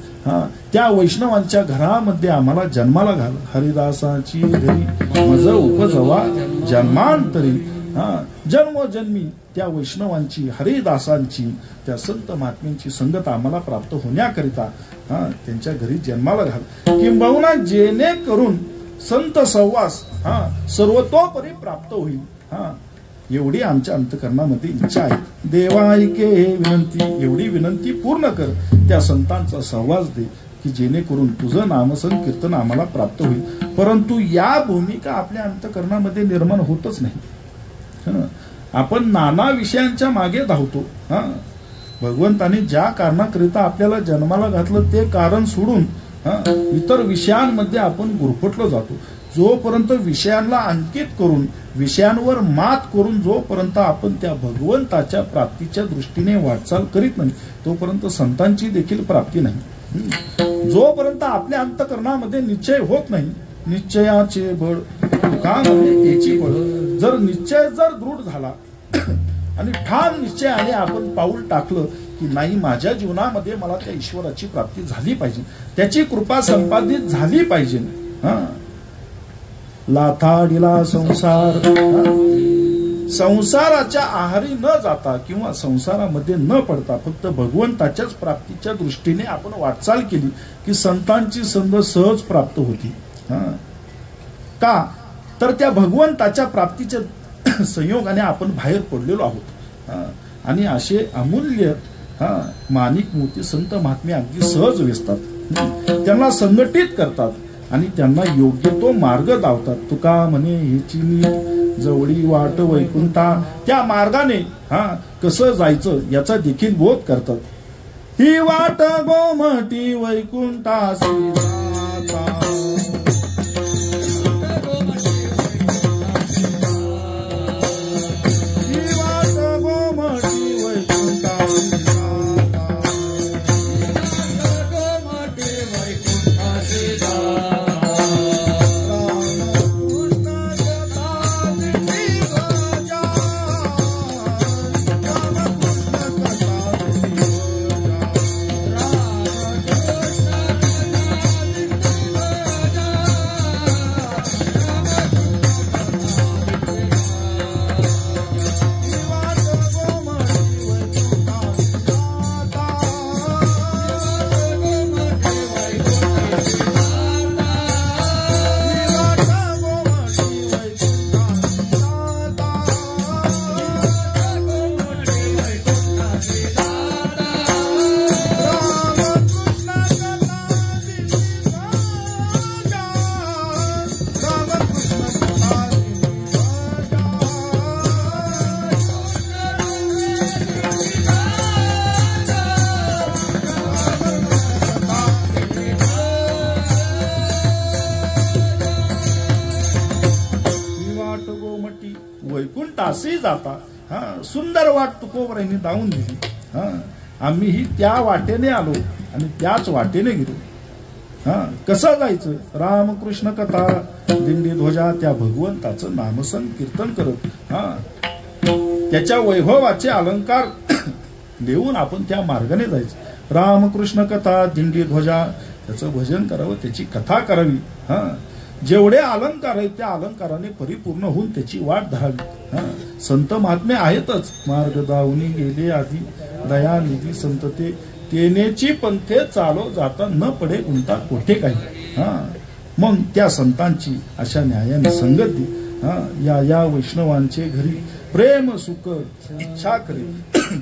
त्या वैष्णवांच्या घरामध्ये आम्हाला जन्माला घाल. हरिदासाची घरी मज उपजवा जन्मांतरी. जन्मोजन्मी त्या वैष्णवांची हरिदासांची त्या संत महात्म्यांची संगत आम्हाला प्राप्त होण्याकरिता त्यांच्या घरी जन्माला घाल. किंबहुना जेणेकरून संत सहवास सर्वतोपरी प्राप्त होईल. एवढी आमच्या अंतकरणामध्ये इच्छा आहे. देवा ऐके हे विनंती. एवढी विनंती पूर्ण कर. त्या संतांचा सहवास दे की जेणेकरून तुझं नामसंकीर्तन आम्हाला प्राप्त होईल. परंतु या भूमिका आपल्या अंतकरणामध्ये निर्माण होतच नाही. आपण नाना विषयांच्या मागे धावतो. भगवंताने ज्या कारणाकरिता आपल्याला जन्माला घातलं ते कारण सोडून इतर विषयांमध्ये आपण गुरफटलो जातो. जोपर्यंत विषयांना अंकित करून विषयांवर मात करून जोपर्यंत आपण त्या भगवंताच्या प्राप्तीच्या दृष्टीने वाटचाल करीत नाही तोपर्यंत संतांची देखील प्राप्ती नाही. जोपर्यंत आपल्या अंतकरणामध्ये निश्चय होत नाही. निश्चयाचे बळ तुकामध्ये याची बळ. जर निश्चय जर दृढ झाला आणि ठाम निश्चयाने आपण पाऊल टाकलं की नाही माझ्या जीवनामध्ये मला त्या ईश्वराची प्राप्ती झाली पाहिजे, त्याची कृपा संपादित झाली पाहिजे. लाथाडीला संसार. संसाराच्या आहारी न जाता किंवा संसारामध्ये न पडता फक्त भगवंताच्याच प्राप्तीच्या दृष्टीने आपण वाटचाल केली की संतांची संध सहज प्राप्त होती. का तर त्या भगवंताच्या प्राप्तीच्या संयोगाने आपण बाहेर पडलेलो आहोत. आणि असे अमूल्य माणिक मोती संत महात्मे अगदी सहज वेचतात. त्यांना संघटित करतात आणि त्यांना योग्य तो मार्ग दावतात. तुका म्हणे हेची नीट जवळी वाट वैकुंठा. त्या मार्गाने कसं जायचं याचा देखील बोध करतात. ही वाट गोमटी वैकुंठासी जाता. वैकुंठासी जाता. सुंदर वाट तुकोबरांनी दावून दिली. आम्हीही त्या वाटेने आलो आणि त्याच वाटेने गेलो. कसं जायचं? रामकृष्ण कथा दिंडी ध्वजा त्या भगवंताचं नामसन कीर्तन करत त्याच्या वैभवाचे अलंकार देऊन आपण त्या मार्गाने जायचं. रामकृष्ण कथा दिंडी ध्वजा त्याचं भजन करावं, त्याची कथा करावी. जेवढे अलंकार आहेत त्या अलंकाराने परिपूर्ण होऊन त्याची वाट धरावी. संत महात्मे आहेतच. मार्ग दावणी गेले आधी दयानिधी संत ते तेनेची पंथे चालो जाता न पडे गुंता कोठे काही. मग त्या संतांची अशा न्यायाने संगत दे. या या वैष्णवांचे घरी प्रेम सुख इच्छा करी.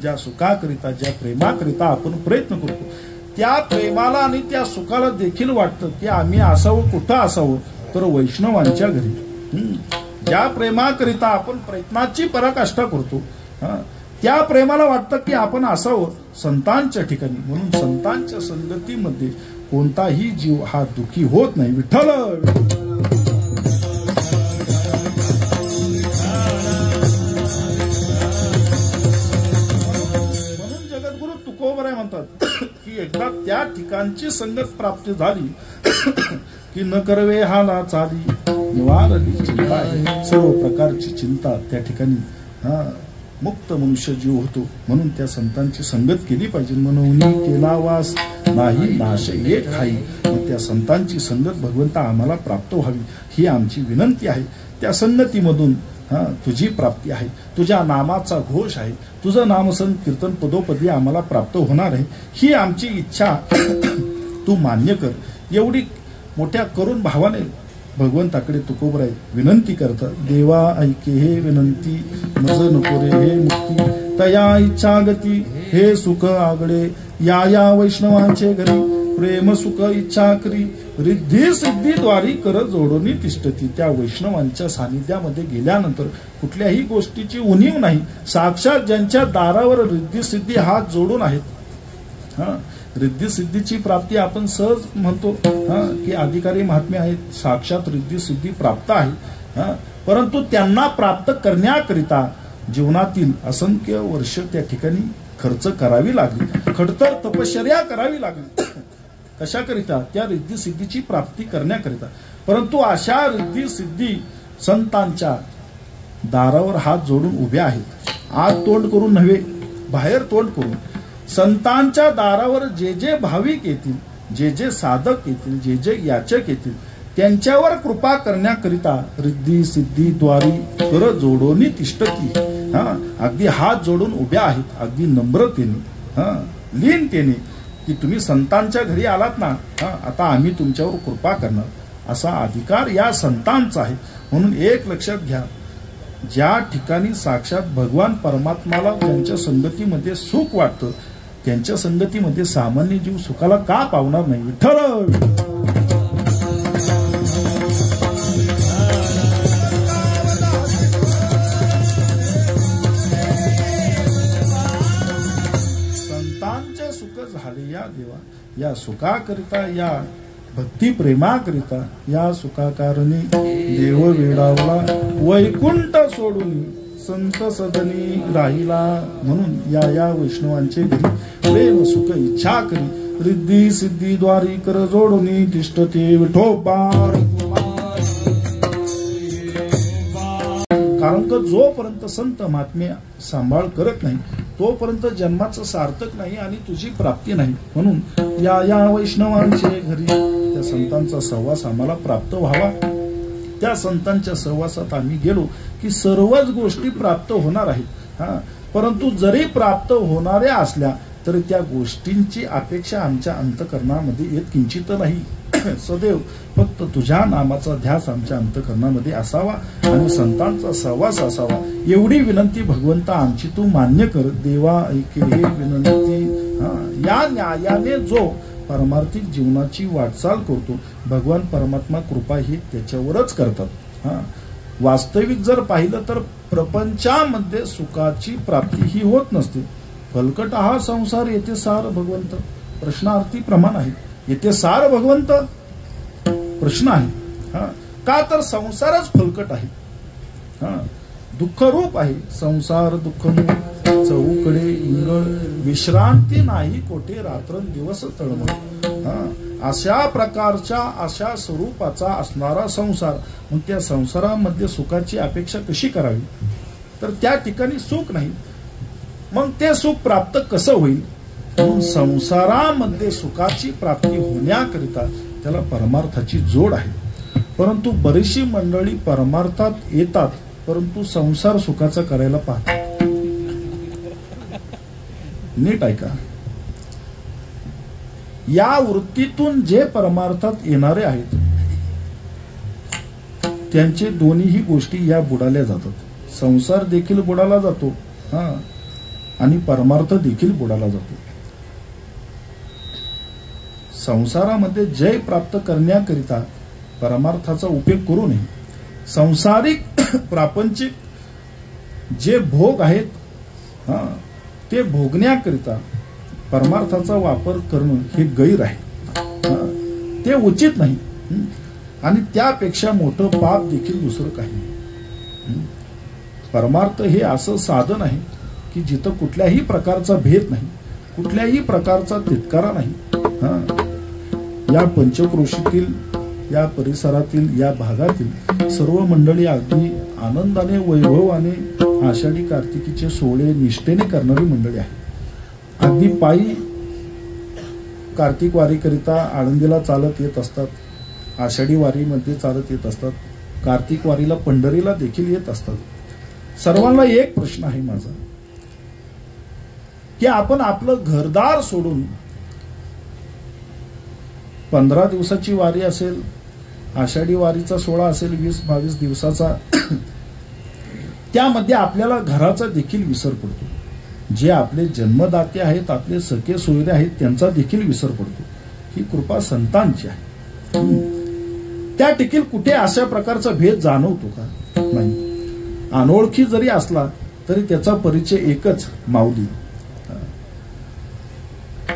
ज्या सुखाकरिता ज्या प्रेमाकरिता आपण प्रयत्न करतो त्या प्रेमाला आणि त्या सुखाला देखील वाटतं की आम्ही असावं. कुठं असावं? तर वैष्णवांच्या घरी. ज्या प्रेमाकरिता आपण प्रयत्नाची पराकाष्ठा करतो त्या प्रेमाला वाटतं की आपण असावं संतांच्या ठिकाणी. म्हणून संतांच्या संगतीमध्ये कोणताही जीव हा दुखी होत नाही. विठ्ठल म्हणून जगद्गुरु तुकोबराय म्हणतात की एकदा त्या ठिकाणची संगत प्राप्त झाली की न करवे हाला चाली निवारली चिंता. सर्व प्रकारची चिंता त्या ठिकाणी मुक्त मनुष्य जीव होतो. म्हणून त्या संतांची संगत केली पाहिजे. म्हणून केला वास नाही नाश एक खाई. मग त्या संतांची संगत भगवंता आम्हाला प्राप्त व्हावी ही आमची विनंती आहे. त्या संगतीमधून तुझी प्राप्ती आहे, तुझ्या नामाचा घोष आहे, तुझं नामसन कीर्तन पदोपदी आम्हाला प्राप्त होणार आहे ही आमची इच्छा तू मान्य कर. एवढी मोठ्या करून भावाने भगवंताकडे तुकोबराय विनंती करतात. देवा ऐके हे विनंती मज नको रे हे मुक्ती तया इच्छा गती हे सुख आगडे या वैष्णवांचे घरी प्रेम सुख इच्छा करी रिद्धी सिद्धी द्वारी कर जोडोनी तिष्ठती. त्या वैष्णवांच्या सानिध्यामध्ये गेल्यानंतर कुठल्याही गोष्टीची उणीव नाही. साक्षात ज्यांच्या दारावर रिद्धी सिद्धी हात जोडून आहेत, रिद्धी सिद्धीची प्राप्ती आपण सहज म्हणतो की अधिकारी महात्मे आहेत, साक्षात रिद्धी सिद्धी प्राप्त आहे. परंतु त्यांना प्राप्त करण्याकरिता जीवनातील असंख्य वर्ष त्या ठिकाणी खर्च करावी लागली, खडतर तपश्चर्या करावी लागली. कशाकरिता? त्या रिद्धी सिद्धीची प्राप्ती करण्याकरिता. परंतु अशा रिद्धी सिद्धी संतांच्या दारावर हात जोडून उभ्या आहेत. आत तोंड करून नव्हे, बाहेर तोंड करून. संतांच्या दारावर जे जे भाविक येतील, जे जे साधक येतील, जे जे याचक येतील, त्यांच्यावर कृपा करण्याकरिता रिद्धी सिद्धी द्वारी कर जोडोनी तिष्ठती. अगदी हात जोडून उभ्या आहेत, अगदी नम्रतेने, लीनतेने, की तुम्ही संतांच्या घरी आलात ना, आता आम्ही तुमच्यावर कृपा करणार असा अधिकार या संतांचा आहे. म्हणून एक लक्षात घ्या, ज्या ठिकाणी साक्षात भगवान परमात्माला त्यांच्या संगतीमध्ये सुख वाटतं, त्यांच्या संगतीमध्ये सामान्य जीव सुखाला का पावणार नाही? विठ्ठल संतांचे सुख झाले या देवा, या सुखाकरिता, या भक्ती प्रेमाकरिता, या सुखाकारणी देव वेडावला वैकुंठ सोडून संत सदनी राहिला. म्हणून या वैष्णवांचे घरी प्रेम सुख इच्छा करी रिद्धी सिद्धी द्वारी कर जोडून तिष्ठते विठोबा. कारण का जोपर्यंत संत महात्मे सांभाळ करत नाही तोपर्यंत जन्माचं सार्थक नाही आणि तुझी प्राप्ती नाही. म्हणून या वैष्णवांचे घरी त्या संतांचा सहवास आम्हाला प्राप्त व्हावा. त्या संतांच्या सहवासात आम्ही गेलो की सर्वच गोष्टी प्राप्त होणार आहेत. परंतु जरी प्राप्त होणाऱ्या असल्या तरी त्या गोष्टींची अपेक्षा आमच्या अंतःकरणामध्ये येत किंचित नाही. सदैव फक्त तुझ्या नामाचा ध्यास आमच्या अंतःकरणामध्ये असावा आणि संतांचा सहवास असावा एवढी विनंती भगवंता आमची तू मान्य कर. देवा ऐके हे विनंती. या न्यायाने जो पारमार्थिक जीवनाची वाटचाल करतो भगवान परमात्मा कृपा ही त्याच्यावरच करतात. वास्तविक जर पाहिलं तर प्रपंचामध्ये सुखाची प्राप्ती ही होत नसते. फलकट हा संसार येथे सार भगवंत. प्रश्नार्थी प्रमाण आहे. येथे सार भगवंत प्रश्न आहे. का तर संसारच फलकट आहे, दुःखरूप आहे. संसार दुःख चौकडे इंगळ विश्रांती नाही कोठे रात्रंदिवस तळमळ. अशा प्रकारच्या अशा स्वरूपाचा असणारा संसार. मग त्या संसारामध्ये सुखाची अपेक्षा कशी करावी? तर त्या ठिकाणी सुख नाही. मग ते सुख प्राप्त कसं होईल? म्हणून संसारामध्ये सुखाची प्राप्ती होण्याकरिता त्याला परमार्थाची जोड आहे. परंतु बरीचशी मंडळी परमार्थात येतात परंतु संसार सुखाचा करायला पाहतात. नीट ऐका, या वृत्तीतून जे परमार्थात येणारे आहेत त्यांचे दोन्हीही गोष्टी या बुडाल्या जातात. संसार देखील बुडाला जातो आणि परमार्थ देखील बुडाला जातो. संसारामध्ये जय प्राप्त करण्याकरिता परमार्थाचा उपयोग करू नये. संसारिक प्रापंचिक जे भोग आहेत ते भोगण्याकरिता परमार्थाचा वापर करणं हे गैर आहे, ते उचित नाही. आणि त्यापेक्षा मोठं पाप देखील दुसरं काही. परमार्थ हे असं साधन आहे की जिथं कुठल्याही प्रकारचा भेद नाही, कुठल्याही प्रकारचा तिटकारा नाही. या पंचक्रोशीतील, या परिसरातील, या भागातील सर्व मंडळी अगदी आनंदाने वैभवाने आषाढी कार्तिकीचे सोहळे निष्ठेने करणारी मंडळी आहे. अगदी पायी कार्तिक वारीकरिता आळंदीला चालत येत असतात, आषाढी वारीमध्ये चालत येत असतात, कार्तिक वारीला पंढरीला देखील येत असतात. सर्वांना एक प्रश्न आहे माझा, की आपण आपलं घरदार सोडून 15 दिवसाची वारी असेल, आषाढी वारीचा सोहळा असेल 20-22 दिवसाचा, त्यामध्ये आपल्याला घराचा देखील विसर पडतो. जे आपले जन्मदाते आहेत, आपले सखे सोयरे आहेत, त्यांचा देखील विसर पडतो. ही कृपा संतांची आहे. त्या देखील कुठे अशा प्रकारचा भेद जाणवतो का? नाही. अनोळखी जरी असला तरी त्याचा परिचय एकच, माऊली.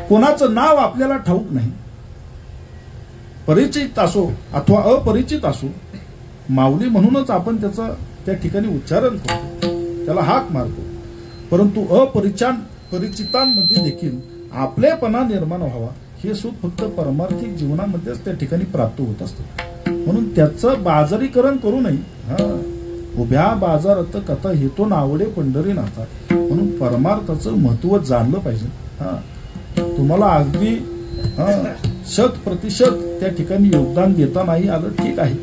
कोणाचं नाव आपल्याला ठाऊक नाही, परिचित असो अथवा अपरिचित असो, माऊली म्हणूनच आपण त्याचा त्या ठिकाणी उच्चारण करतो, त्याला हाक मारतो. परंतु परिचितांमध्ये देखील आपलेपणा निर्माण व्हावा हे सुख फक्त परमार्थिक जीवनामध्येच त्या ठिकाणी प्राप्त होत असतं. म्हणून त्याचं बाजारीकरण करू नये. उभ्या बाजारात कथा हेतो नावडे पंढरी नाथा. म्हणून परमार्थाचं महत्व जाणलं पाहिजे. तुम्हाला अगदी 100% त्या ठिकाणी योगदान देता नाही आलं, ठीक आहे,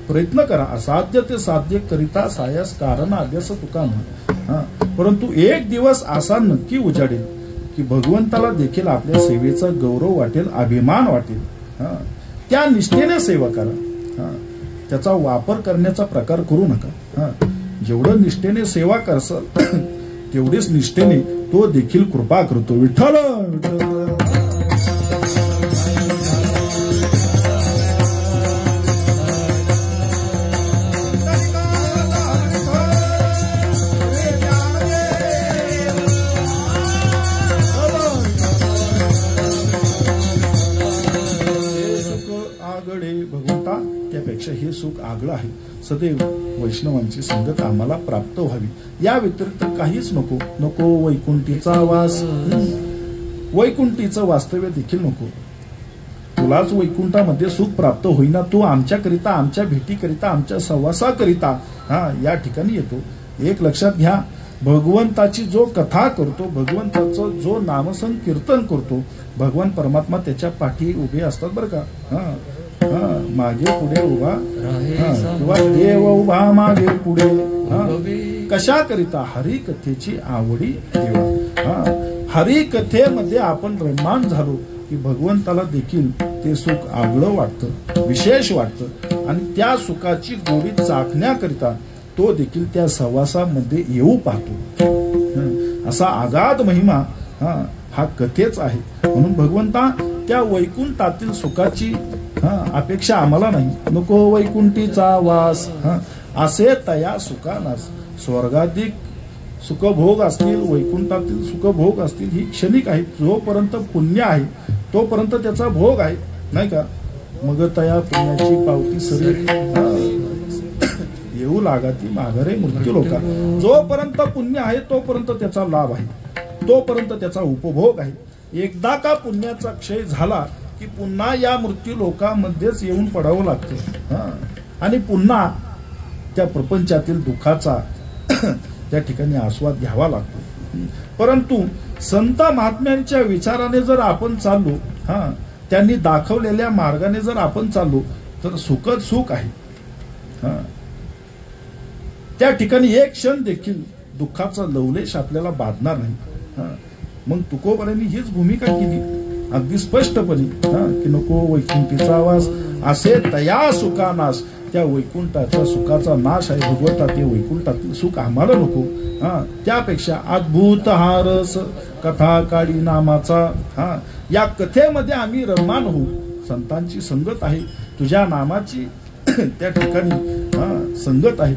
प्रयत्न करा. असाध्य ते साध्य करिता सायास कारण अभ्यास तुका म्हणा. परंतु एक दिवस असा नक्की उजाडेल की भगवंताला देखील आपल्या सेवेचा गौरव वाटेल, अभिमान वाटेल. त्या निष्ठेने सेवा करा. त्याचा वापर करण्याचा प्रकार करू नका. जेवढं निष्ठेने सेवा करसाल तेवढेच निष्ठेने तो देखील कृपा करतो. विठ्ठल विठ्ठल. भगवंता त्यापेक्षा हे सुख आगळं आहे. सदैव वैष्णवांची संगत आम्हाला प्राप्त व्हावी, या व्यतिरिक्त काहीच नको. नको वैकुंठीचा वास, वैकुंठीचं वास्तव्य देखील नको. तुलाच वैकुंठामध्ये सुख प्राप्त होईना, तू आमच्याकरिता, आमच्या भेटीकरिता, आमच्या सहवासाकरिता या ठिकाणी येतो. एक लक्षात घ्या, भगवंताची जो कथा करतो, भगवंताचं जो नामसंकीर्तन करतो, भगवान परमात्मा त्याच्या पाठी उभे असतात बरं का. मागे पुढे उभा किंवा देव उभा मागे पुढे. कशाकरिता? हरिकथेची आवडी देवा. हरिकथेमध्ये आपण रममाण झालो की भगवंताला देखील ते सुख आगळं वाटतं, विशेष वाटतं. आणि त्या सुखाची गोडी चाखण्याकरिता तो देखील त्या सहवासामध्ये येऊ पाहतो. असा आगाध महिमा हा कथेच आहे. म्हणून भगवंता त्या वैकुंठातील सुखाची अपेक्षा आम्हाला नाही. नको वैकुंठीचा वास असे तया सुखानास. स्वर्गाधिक सुखभोग असतील, वैकुंठातील सुखभोग असतील, ही क्षणिक आहेत. जोपर्यंत पुण्य आहे तोपर्यंत त्याचा भोग आहे, नाही का. मग तया पुण्याची पावती सरी येऊ लागाती माघारे मृत्यू लोका. जोपर्यंत पुण्य आहे तोपर्यंत त्याचा लाभ आहे, तोपर्यंत त्याचा उपभोग आहे. एकदा का पुण्याचा क्षय झाला की पुन्हा या मृत्यू लोकांमध्येच येऊन पडावं लागतं आणि पुन्हा त्या प्रपंचातील दुःखाचा त्या ठिकाणी आस्वाद घ्यावा लागतो. परंतु संत महात्म्यांच्या विचाराने जर आपण चाललो, त्यांनी दाखवलेल्या मार्गाने जर आपण चाललो तर सुखच सुख आहे. त्या ठिकाणी एक क्षण देखील दुःखाचा लवलेश आपल्याला बाधणार नाही. मग तुकोबारांनी हीच भूमिका केली अगदी स्पष्टपणे की नको वैकुंठीचा वास असे तया सुखानाश. त्या वैकुंठाच्या सुखाचा नाश आहे भगवंता, ते वैकुंठातील सुख आम्हाला नको. त्यापेक्षा अद्भुत हा रस कथा काळी नामाचा. या कथेमध्ये आम्ही रममाण होऊ. संतांची संगत आहे, तुझ्या नामाची त्या ठिकाणी संगत आहे.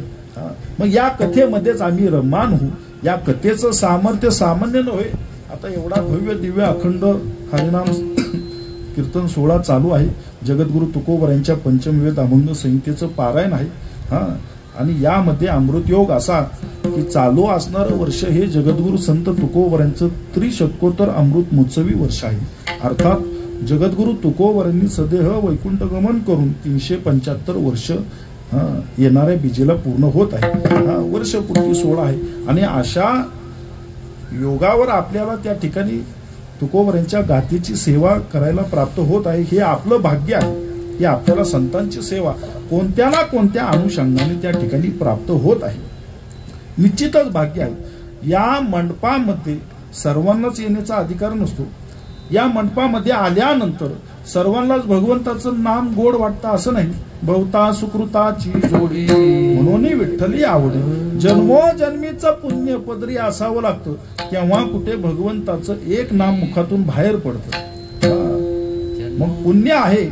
मग या कथेमध्येच आम्ही रममाण होऊ. या कथेचं सामर्थ्य सामान्य नव्हे. आता एवढा भव्य दिव्य अखंड हरिनाम कीर्तन सोहळा चालू आहे. जगद्गुरु तुकोबर यांच्या पंचमवेद अभंग संहितेचं पारायण आहे. आणि यामध्ये अमृतयोग असा की चालू असणारं वर्ष हे जगद्गुरु संत तुकोबर यांचं त्रिशतकोत्तर अमृत महोत्सवी वर्ष आहे. अर्थात जगद्गुरु तुकोबर यांनी सदेह वैकुंठ गमन करून 375 वर्ष येणाऱ्या बीजेला पूर्ण होत आहे. वर्षपूर्ती सोहळा आहे आणि अशा योगावर आपल्याला त्या ठिकाणी तुकोबरांच्या गाथेची सेवा करायला प्राप्त होत आहे. हे आपलं भाग्य आहे. हे आपल्याला संतांची सेवा कोणत्या ना कोणत्या अनुषंगाने त्या ठिकाणी प्राप्त होत आहे. निश्चितच भाग्य आहे. या मंडपामध्ये सर्वांनाच येण्याचा अधिकार नसतो. या मंडपामध्ये आल्यानंतर सर्वांनाच भगवंताचं नाम गोड वाटतं असं नाही. बहुता सुकृताची जोडी म्हणून विठ्ठली आवडी. जन्मोजन्मीचं पुण्य पदरी असावं लागतं तेव्हा कुठे भगवंताचं एक नाम मुखातून बाहेर पडतं. मग पुण्य आहे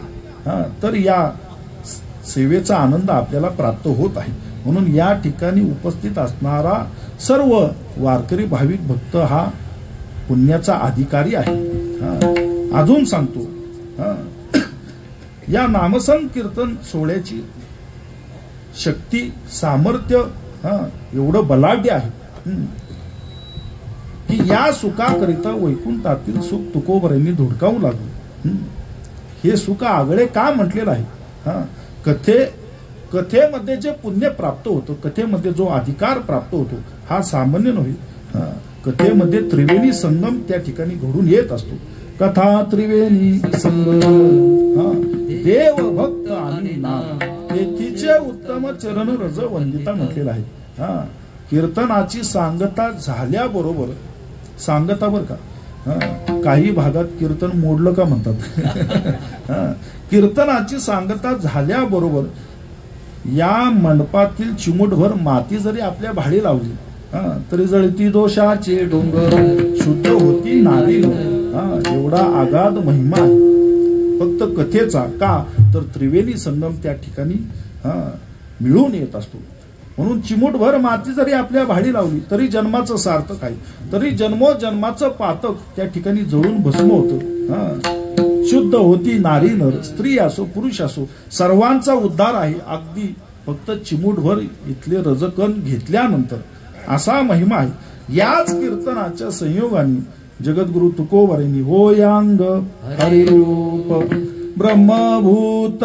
तर या सेवेचा आनंद आपल्याला प्राप्त होत आहे. म्हणून या ठिकाणी उपस्थित असणारा सर्व वारकरी भाविक भक्त हा पुण्याचा अधिकारी आहे. अजून सांगतो, या नामसंकीर्तन सोहळ्याची शक्ती सामर्थ्य एवढं बलाढ्य आहे की या सुखाकरिता वैकुंठातील सुख तुकोबरांनी धुडकावू लागलं. हे सुख आगळे का म्हटलेलं आहे. कथेमध्ये जे पुण्य प्राप्त होतं, कथेमध्ये जो अधिकार प्राप्त होतो हा सामान्य नव्हे. कथेमध्ये त्रिवेणी संगम त्या ठिकाणी घडून येत असतो. कथा त्रिवेणी संगम देव भक्त आणि नाम तेथीचे उत्तम चरण रज वंदिता म्हटलेलं आहे. कीर्तनाची सांगता झाल्याबरोबर, सांगता बर का, काही भागात कीर्तन मोडलं का म्हणतात. कीर्तनाची सांगता झाल्याबरोबर या मंडपातील चिमुटभर माती जरी आपल्या भाडी लावली तरी जळती दोषाचे डोंगर शुद्ध होती नारी. एवढा आगाध महिमा आहे फक्त कथेचा. का तर त्रिवेणी संगम त्या ठिकाणी मिळून येत असतो. म्हणून चिमुटभर माती जरी आपल्या भाडी लावली तरी जन्माचं सार्थक आहे. तरी जन्मोजन्माचं पातक त्या ठिकाणी जळून भस्म होतं. शुद्ध होती नारी नर, स्त्री असो पुरुष असो सर्वांचा उद्धार आहे. अगदी फक्त चिमुटभर इथले रजकण घेतल्यानंतर असा महिमा आहे. याच कीर्तनाच्या संयोगाने जगद्गुरु तुकोबरांनी होयांग हरिरूप ब्रह्मभूत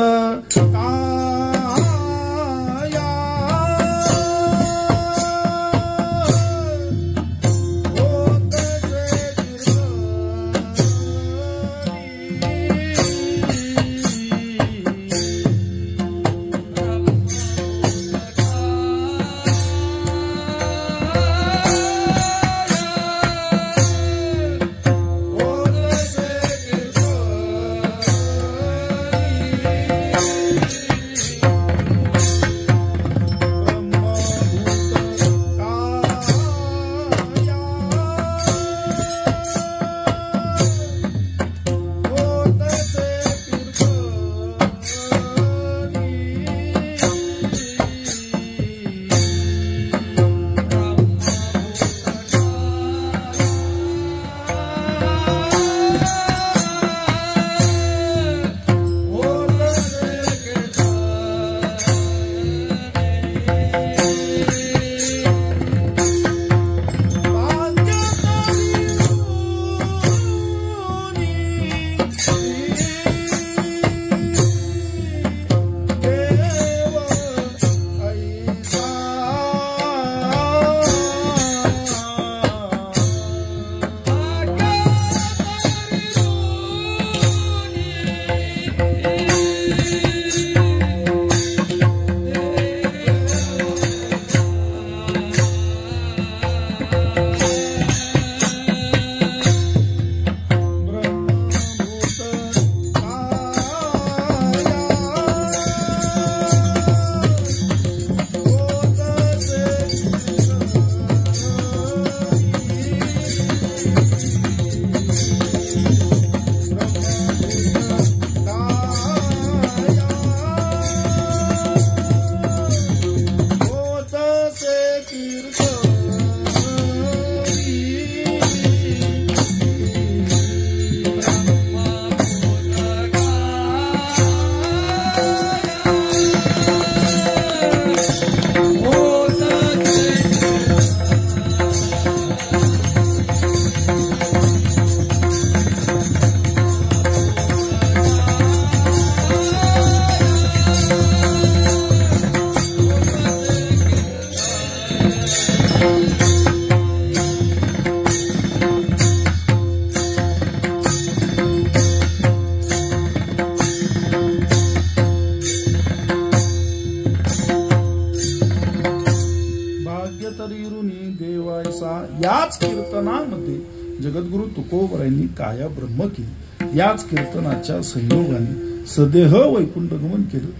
जगद्गुरु तुकोबरायांनी काया ब्रह्म केली. याच कीर्तनाच्या संयोगाने सदेह वैकुंठ गमन केलं.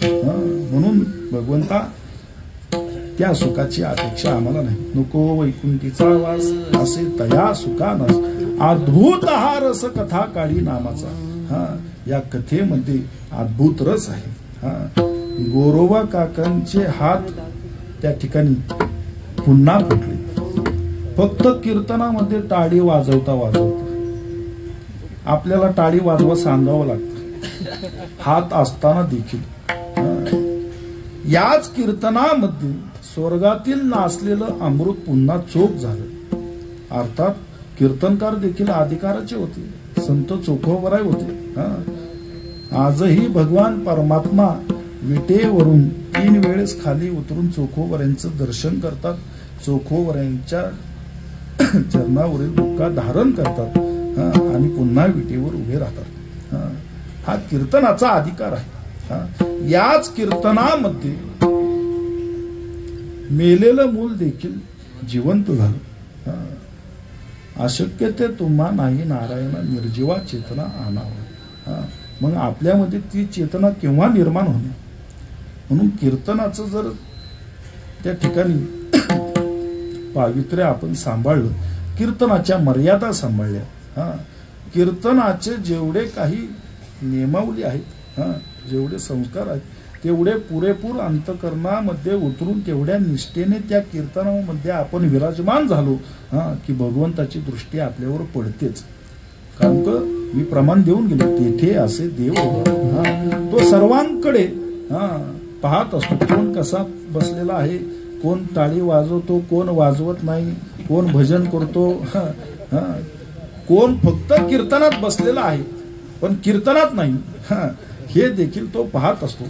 म्हणून भगवंता त्या सुखाची अपेक्षा आम्हाला नाही. नको वैकुंठीचा वास असे तया सुखानस, अद्भुत हा रस कथा काळी नामाचा. या कथेमध्ये अद्भुत रस आहे. गोरोबा काकांचे हात त्या ठिकाणी पुन्हा फुटले. फक्त कीर्तनामध्ये टाळी वाजवता आपल्याला टाळी वाजवा सांगावं लागतं, हात असताना देखील. याच कीर्तनामध्ये स्वर्गातील नाचलेलं अमृत पुन्हा चोख झालं. अर्थात कीर्तनकार देखील अधिकाराचे होते, संत चोखोबराय होते. आजही भगवान परमात्मा विटेवरून 3 वेळेस खाली उतरून चोखोबऱ्यांचं दर्शन करतात. चोखोबऱ्यांच्या चरणावरील बुक्का धारण करतात आणि पुन्हा विटेवर उभे राहतात. हा कीर्तनाचा अधिकार आहे. याच कीर्तनामध्ये मेलेलं मूल देखील जिवंत झालं. अशक्य ते तुम्हा नाही नारायणा निर्जीवा चेतना आणावं. मग आपल्यामध्ये ती चेतना केव्हा निर्माण होणे. म्हणून कीर्तनाचं जर त्या ठिकाणी पावित्र्य आपण सांभाळलं, कीर्तनाच्या मर्यादा सांभाळल्या, कीर्तनाचे जेवढे काही नियमावली आहेत, जेवढे संस्कार आहेत, तेवढे पुरेपूर अंतकरणामध्ये उतरून तेवढ्या निष्ठेने त्या कीर्तनामध्ये आपण विराजमान झालो की भगवंताची दृष्टी आपल्यावर पडतेच. कारण का मी प्रमाण देऊन गेलो, तेथे असे देव तो सर्वांकडे पाहत असतो. कोण कसा बसलेला आहे, कोण टाळी वाजवतो, कोण वाजवत नाही, कोण भजन करतो, कोण फक्त कीर्तनात बसलेला आहे पण कीर्तनात नाही, हे देखील तो पाहत असतो.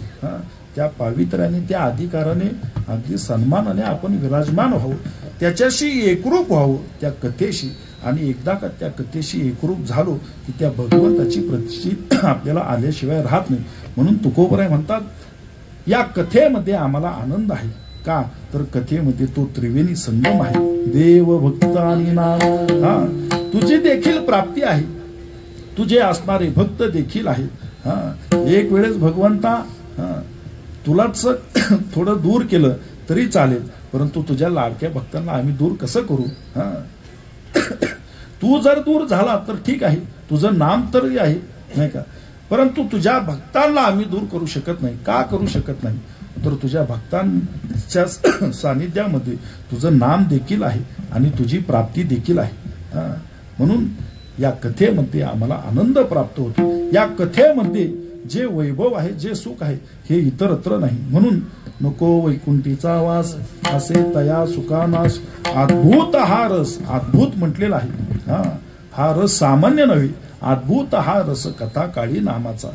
त्या पावित्र्याने त्या अधिकाराने अगदी सन्मानाने आपण विराजमान व्हावं, त्याच्याशी एकरूप व्हावं त्या कथेशी. आणि एकदा का त्या कथेशी एकरूप झालो की त्या भगवंताची प्रतिष्ठी आपल्याला आल्याशिवाय राहत नाही. म्हणून तुकोबराय म्हणतात या कथेमध्ये आम्हाला आनंद आहे. का तर कथेमध्ये तो त्रिवेणी संगम आहे. देव भक्त आणि नाम तुझी देखील प्राप्ती आहे, तुझे असणारे भक्त देखील आहेत. एक वेळेस भगवंता तुलाच थोडं दूर केलं तरी चालेल, परंतु तुझ्या लाडक्या भक्तांना आम्ही दूर कसं करू. तू जर दूर झाला तर ठीक आहे, तुझं नाम तरी आहे नाही का, परंतु तुझ्या भक्तांना आम्ही दूर करू शकत नाही. का करू शकत नाही तर तुझ्या भक्तांच्या सानिध्यामध्ये तुझं नाम देखील आहे आणि तुझी प्राप्ती देखील आहे. म्हणून या कथेमध्ये आम्हाला आनंद प्राप्त होतो. या कथेमध्ये जे वैभव आहे, जे सुख आहे, हे इतरत्र नाही. म्हणून नको वैकुंठीचा वास असे तया सुखानाश, अद्भुत हा रस, अद्भुत म्हटलेला आहे. हा रस सामान्य नव्हे, अद्भुत हा रस कथा काळी नामाचा.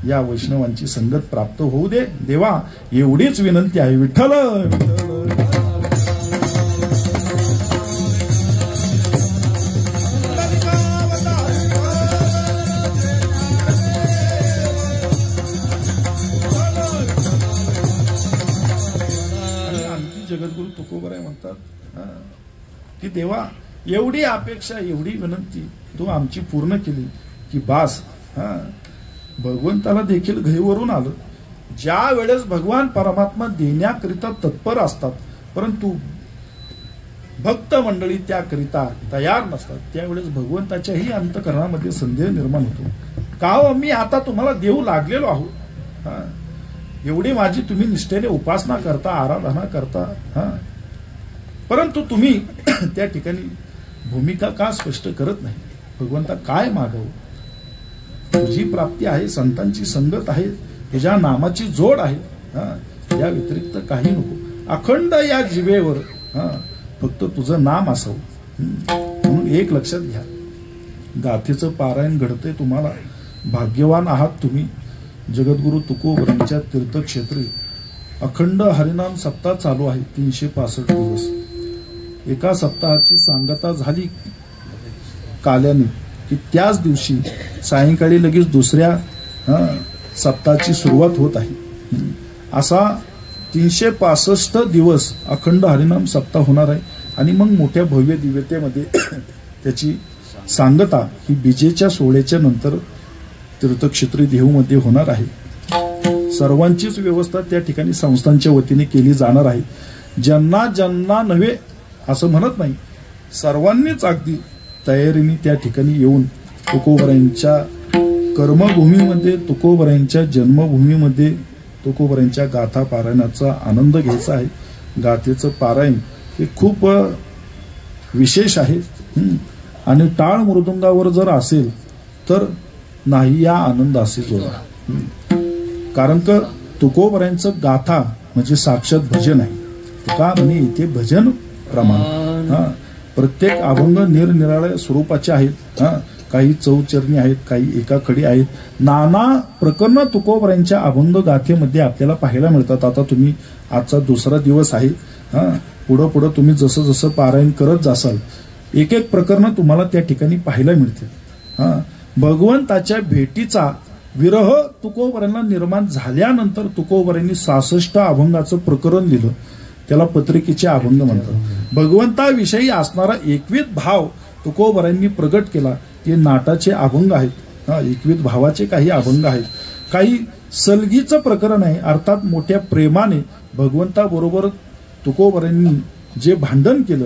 या वैष्णवांची संगत प्राप्त होऊ दे देवा, एवढीच विनंती आहे. विठ्ठल जगद्गुरु तुकोबराय म्हणतात की देवा एवढी अपेक्षा, एवढी विनंती तू आमची पूर्ण केली की बास. भगवंताला देखील घरीवरून आलं. ज्या वेळेस भगवान परमात्मा देण्याकरिता तत्पर असतात परंतु भक्त मंडळी त्याकरिता तयार नसतात, त्यावेळेस भगवंताच्याही अंतकरणामध्ये संदेह निर्माण होतो. का हो मी आता तुम्हाला देऊ लागलेलो आहोत, एवढी माझी तुम्ही निष्ठेने उपासना करता, आराधना करता, परंतु तुम्ही त्या ठिकाणी भूमिका का स्पष्ट करत नाही. भगवंता काय मागावं, तुझी प्राप्ती आहे, संतांची संगत आहे, तुझ्या नामाची जोड आहे, या व्यतिरिक्त काही नको. अखंड या जिवेवर फक्त तुझं नाम असावं. म्हणून एक लक्षात घ्या, गाथेचं पारायण घडतंय तुम्हाला, भाग्यवान आहात तुम्ही. जगद्गुरु तुकोबरांच्या तीर्थक्षेत्री अखंड हरिनाम सप्ताह चालू आहे, 365 दिवस. एका सप्ताहाची सांगता झाली काल्याने की त्याच दिवशी सायंकाळी लगेच दुसऱ्या सप्ताहाची सुरुवात होत आहे. असा 365 दिवस अखंड हरिनाम सप्ताह होणार आहे. आणि मग मोठ्या भव्य दिव्यतेमध्ये त्याची सांगता ही बीजेच्या सोहळ्याच्या नंतर तीर्थक्षेत्री देहूमध्ये होणार आहे. सर्वांचीच व्यवस्था त्या ठिकाणी संस्थांच्या वतीने केली जाणार आहे. ज्यांना ज्यांना नव्हे असं म्हणत नाही, सर्वांनीच अगदी तयारीने त्या ठिकाणी येऊन तुकोबरायांच्या कर्मभूमीमध्ये, तुकोबरायांच्या जन्मभूमीमध्ये तुकोबरायांच्या गाथा पारायणाचा आनंद घ्यायचा आहे. गाथेचं पारायण हे खूप विशेष आहे आणि टाळ मृदुंगावर जर असेल तर नाही या आनंद असे जोडा. कारण का तुकोबरायांचं गाथा म्हणजे साक्षात भजन आहे. तुका म्हणे इथे भजन प्रमाण. प्रत्येक अभंग निरनिराळ्या स्वरूपाचे आहेत. काही चौचरणी आहेत, काही एकाखडी आहेत. नाना प्रकरण तुकोबरायांच्या अभंग गाथेमध्ये आपल्याला पाहायला मिळतात. आता तुम्ही आजचा दुसरा दिवस आहे, पुढं पुढं तुम्ही जसं जसं पारायण करत जासाल एक एक प्रकरण तुम्हाला त्या ठिकाणी पाहायला मिळते. भगवंताच्या भेटीचा विरह तुकोबरांना निर्माण झाल्यानंतर तुकोबरांनी 66 अभंगाचं प्रकरण लिहिलं. त्याला पत्रिकेचे अभंग म्हणतात. भगवंताविषयी असणारा एकविध भाव तुकोबरांनी प्रगट केला. ते नाटाचे अभंग आहेत. एकविध भावाचे काही अभंग आहेत. काही सलगीचं प्रकरण आहे, अर्थात मोठ्या प्रेमाने भगवंताबरोबर तुकोबरांनी जे भांडण केलं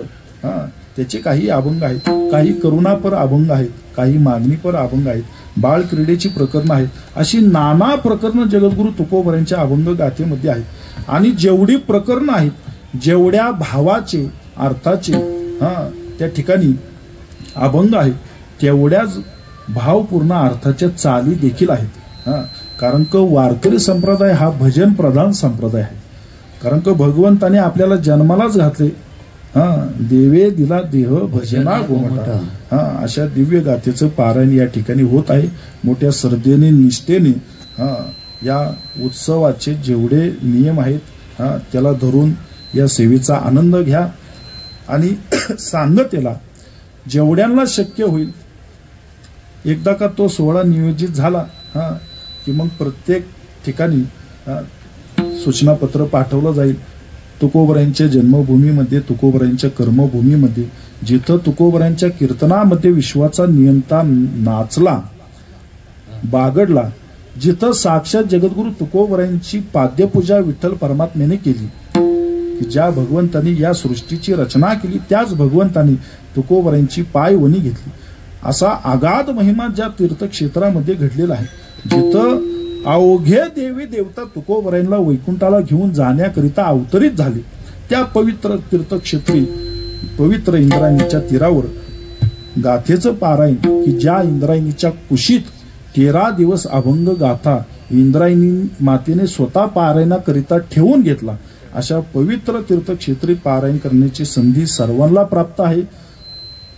त्याचे काही अभंग आहेत. काही करुणापर अभंग आहेत, काही मागणीपर अभंग आहेत, बाळ क्रीडेची प्रकरणं आहेत. अशी नाना प्रकरणं जगद्गुरु तुकोबरांच्या अभंग गाथेमध्ये आहेत. आणि जेवढी प्रकरणं आहेत, जेवढ्या भावाचे अर्थाचे त्या ठिकाणी अभंग आहेत, तेवढ्याच भावपूर्ण अर्थाच्या चाली देखील आहेत. कारण का वारकरी संप्रदाय हा भजन प्रधान संप्रदाय आहे. कारण का भगवंताने आपल्याला जन्मालाच घातले. देवे दिला देह भजना गोमटा. अशा दिव्य गाथेचं पारायण या ठिकाणी होत आहे. मोठ्या श्रद्धेने निष्ठेने या उत्सवाचे जेवढे नियम आहेत त्याला धरून या सेवेचा आनंद घ्या. आणि सांगतेला जेवढ्यांना शक्य होईल, एकदा का तो सोहळा नियोजित झाला की मग प्रत्येक ठिकाणी सूचनापत्र पाठवलं जाईल. तुकोबरायांच्या जन्मभूमीमध्ये, तुकोबरायांच्या कर्मभूमीमध्ये, जिथं तुकोबरायांच्या कीर्तनामध्ये विश्वाचा नियंता नाचला, बागडला, जिथं साक्षात जगद्गुरु तुकोबरायांची पाद्यपूजा विठ्ठल परमात्म्याने केली, की ज्या भगवंतांनी या सृष्टीची रचना केली त्याच भगवंतांनी तुकोबरायांची पायवणी घेतली. असा अगाध महिमा ज्या तीर्थक्षेत्रामध्ये घडलेला आहे, जिथं अवघे देवी देवता तुकोबरायांना वैकुंठाला घेऊन जाण्याकरिता अवतरित झाले, त्या पवित्र तीर्थक्षेत्री पवित्र इंद्रायणीच्या तीरावर गाथेचं पारायण, की ज्या इंद्रायणीच्या कुशीत 13 दिवस अभंग गाथा इंद्रायणी मातेने स्वतः पारायणाकरिता ठेवून घेतला, अशा पवित्र तीर्थक्षेत्री पारायण करण्याची संधी सर्वांना प्राप्त आहे.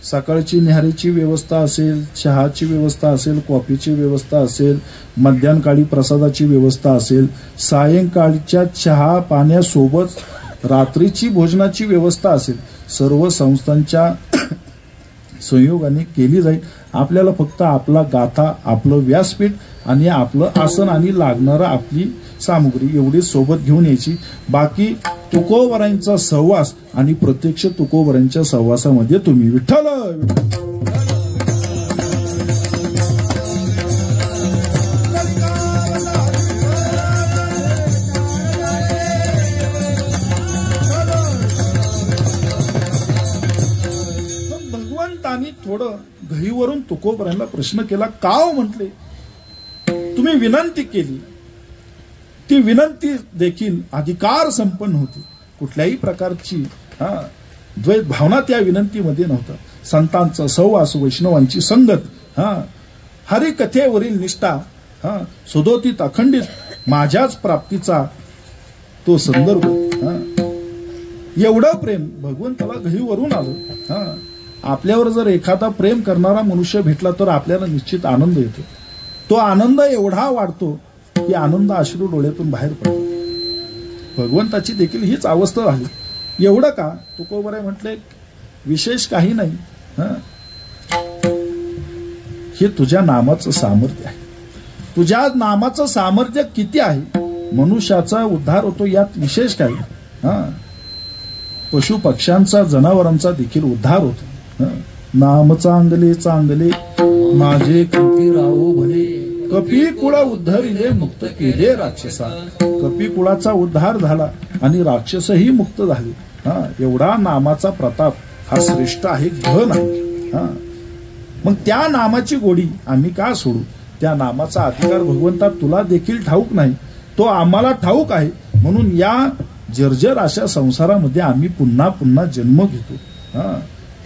सकाळची न्याहारीची व्यवस्था असेल, चहाची व्यवस्था असेल, कॉफीची व्यवस्था असेल, मध्यान्हकाळी प्रसादाची व्यवस्था असेल, सायंकाळच्या चहा पाण्यासोबत रात्रीची भोजनाची व्यवस्था असेल, सर्व संस्थांच्या संयोगाने केली जाईल. आपल्याला फक्त आपला गाथा, आपलं व्यासपीठ आणि आपलं आसन आणि लागणारं आपली सामुग्री एवढी सोबत घेऊन यायची. बाकी तुकोबरायांचा सहवास आणि प्रत्यक्ष तुकोबरायांच्या सहवासामध्ये तुम्ही विठ्ठल भगवंतानी थोडं घहीवरून तुकोबरायांना प्रश्न केला. का म्हटले? तुम्ही विनंती केली, ती विनंती देखील अधिकार संपन्न होती. कुठल्याही प्रकारची द्वैत भावना त्या विनंतीमध्ये नव्हता. संतांचा सहवास, वैष्णवांची संगत, हरिकथेवरील निष्ठा, सुदोतीत अखंडित माझ्याच प्राप्तीचा तो संदर्भ, एवढं प्रेम भगवंताला घहीवरून आलं. आपल्यावर जर एखादा प्रेम करणारा मनुष्य भेटला तर आपल्याला निश्चित आनंद येतो. तो आनंद एवढा वाढतो की आनंद अश्रू डोळ्यातून बाहेर पडतो. भगवंताची देखील हीच अवस्था झाली. एवढं का? तुकोबराय म्हटले विशेष काही नाही, हे तुझ्या नामाचं सामर्थ्य आहे. तुझ्या नामाचं सामर्थ्य किती आहे? मनुष्याचा उद्धार होतो, यात विशेष काही. पशु पक्ष्यांचा, जनावरांचा देखील उद्धार होतो. नाम चांगले चांगले माझे कपी राहो भले कपी कुळ उद्धरिले मुक्त केले राक्षसा कपी कुळाचा उद्धार झाला आणि राक्षसही मुक्त झाले हा एवढा नामाचा प्रताप हा श्रेष्ठ आहे घन आहे हा मग त्या नामाची गोडी आम्ही का सोडू त्या नामाचा अधिकार भगवंता तुला देखील ठाऊक नाही तो आम्हाला ठाऊक आहे म्हणून या जर्जर अशा संसारामध्ये आम्ही पुन्हा पुन्हा जन्म घेतो हा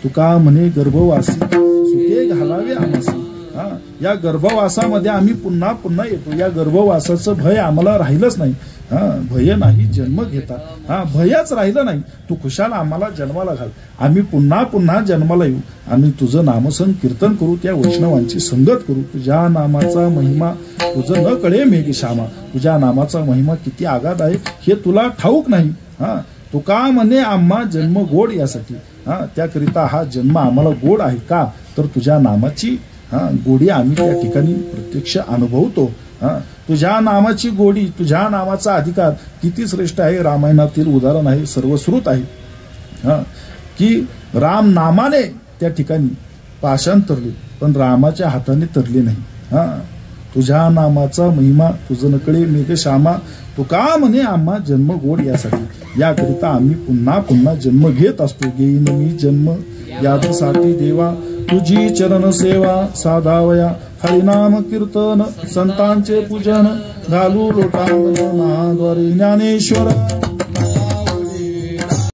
तुका म्हणे गर्भवासी सुखे घालावे आम्हासी हा या गर्भवासामध्ये आम्ही पुन्हा पुन्हा येतो या गर्भवासाचं भय आम्हाला राहिलंच नाही हा भय नाही जन्म घेता हा भयच राहिलं नाही तू खुशाल आम्हाला जन्माला घाल आम्ही पुन्हा पुन्हा जन्माला येऊ आम्ही तुझं नामसन कीर्तन करू त्या वैष्णवांची संगत करू तुझ्या नामाचा महिमा तुझं न कळे मेघश्यामा तुझ्या नामाचा महिमा किती आगाध आहे हे तुला ठाऊक नाही हा तुका म्हणे आम्हा जन्म गोड यासाठी हा त्याकरिता हा जन्म आम्हाला गोड आहे का तर तुझ्या नामाची हा गोडी आम्ही त्या ठिकाणी प्रत्यक्ष अनुभवतो हा तुझ्या नामाची गोडी तुझ्या नामाचा अधिकार किती श्रेष्ठ आहे रामायणातील उदाहरण आहे सर्वश्रुत आहे हा की राम नामाने त्या ठिकाणी पाषाण तरले पण रामाच्या हाताने तरले नाही हा तुझ्या नामाचा महिमा तुझं नकळे मेघश्यामा तुका म्हणे आम्हा जन्म गोड यासाठी याकरिता आम्ही पुन्हा पुन्हा जन्म घेत असतो घेईन मी जन्म यादसाठी देवा तुझी चरण सेवा साधावया हरिनाम कीर्तन संतांचे पूजन घालू लोटांगण महाद्वारे ज्ञानेश्वर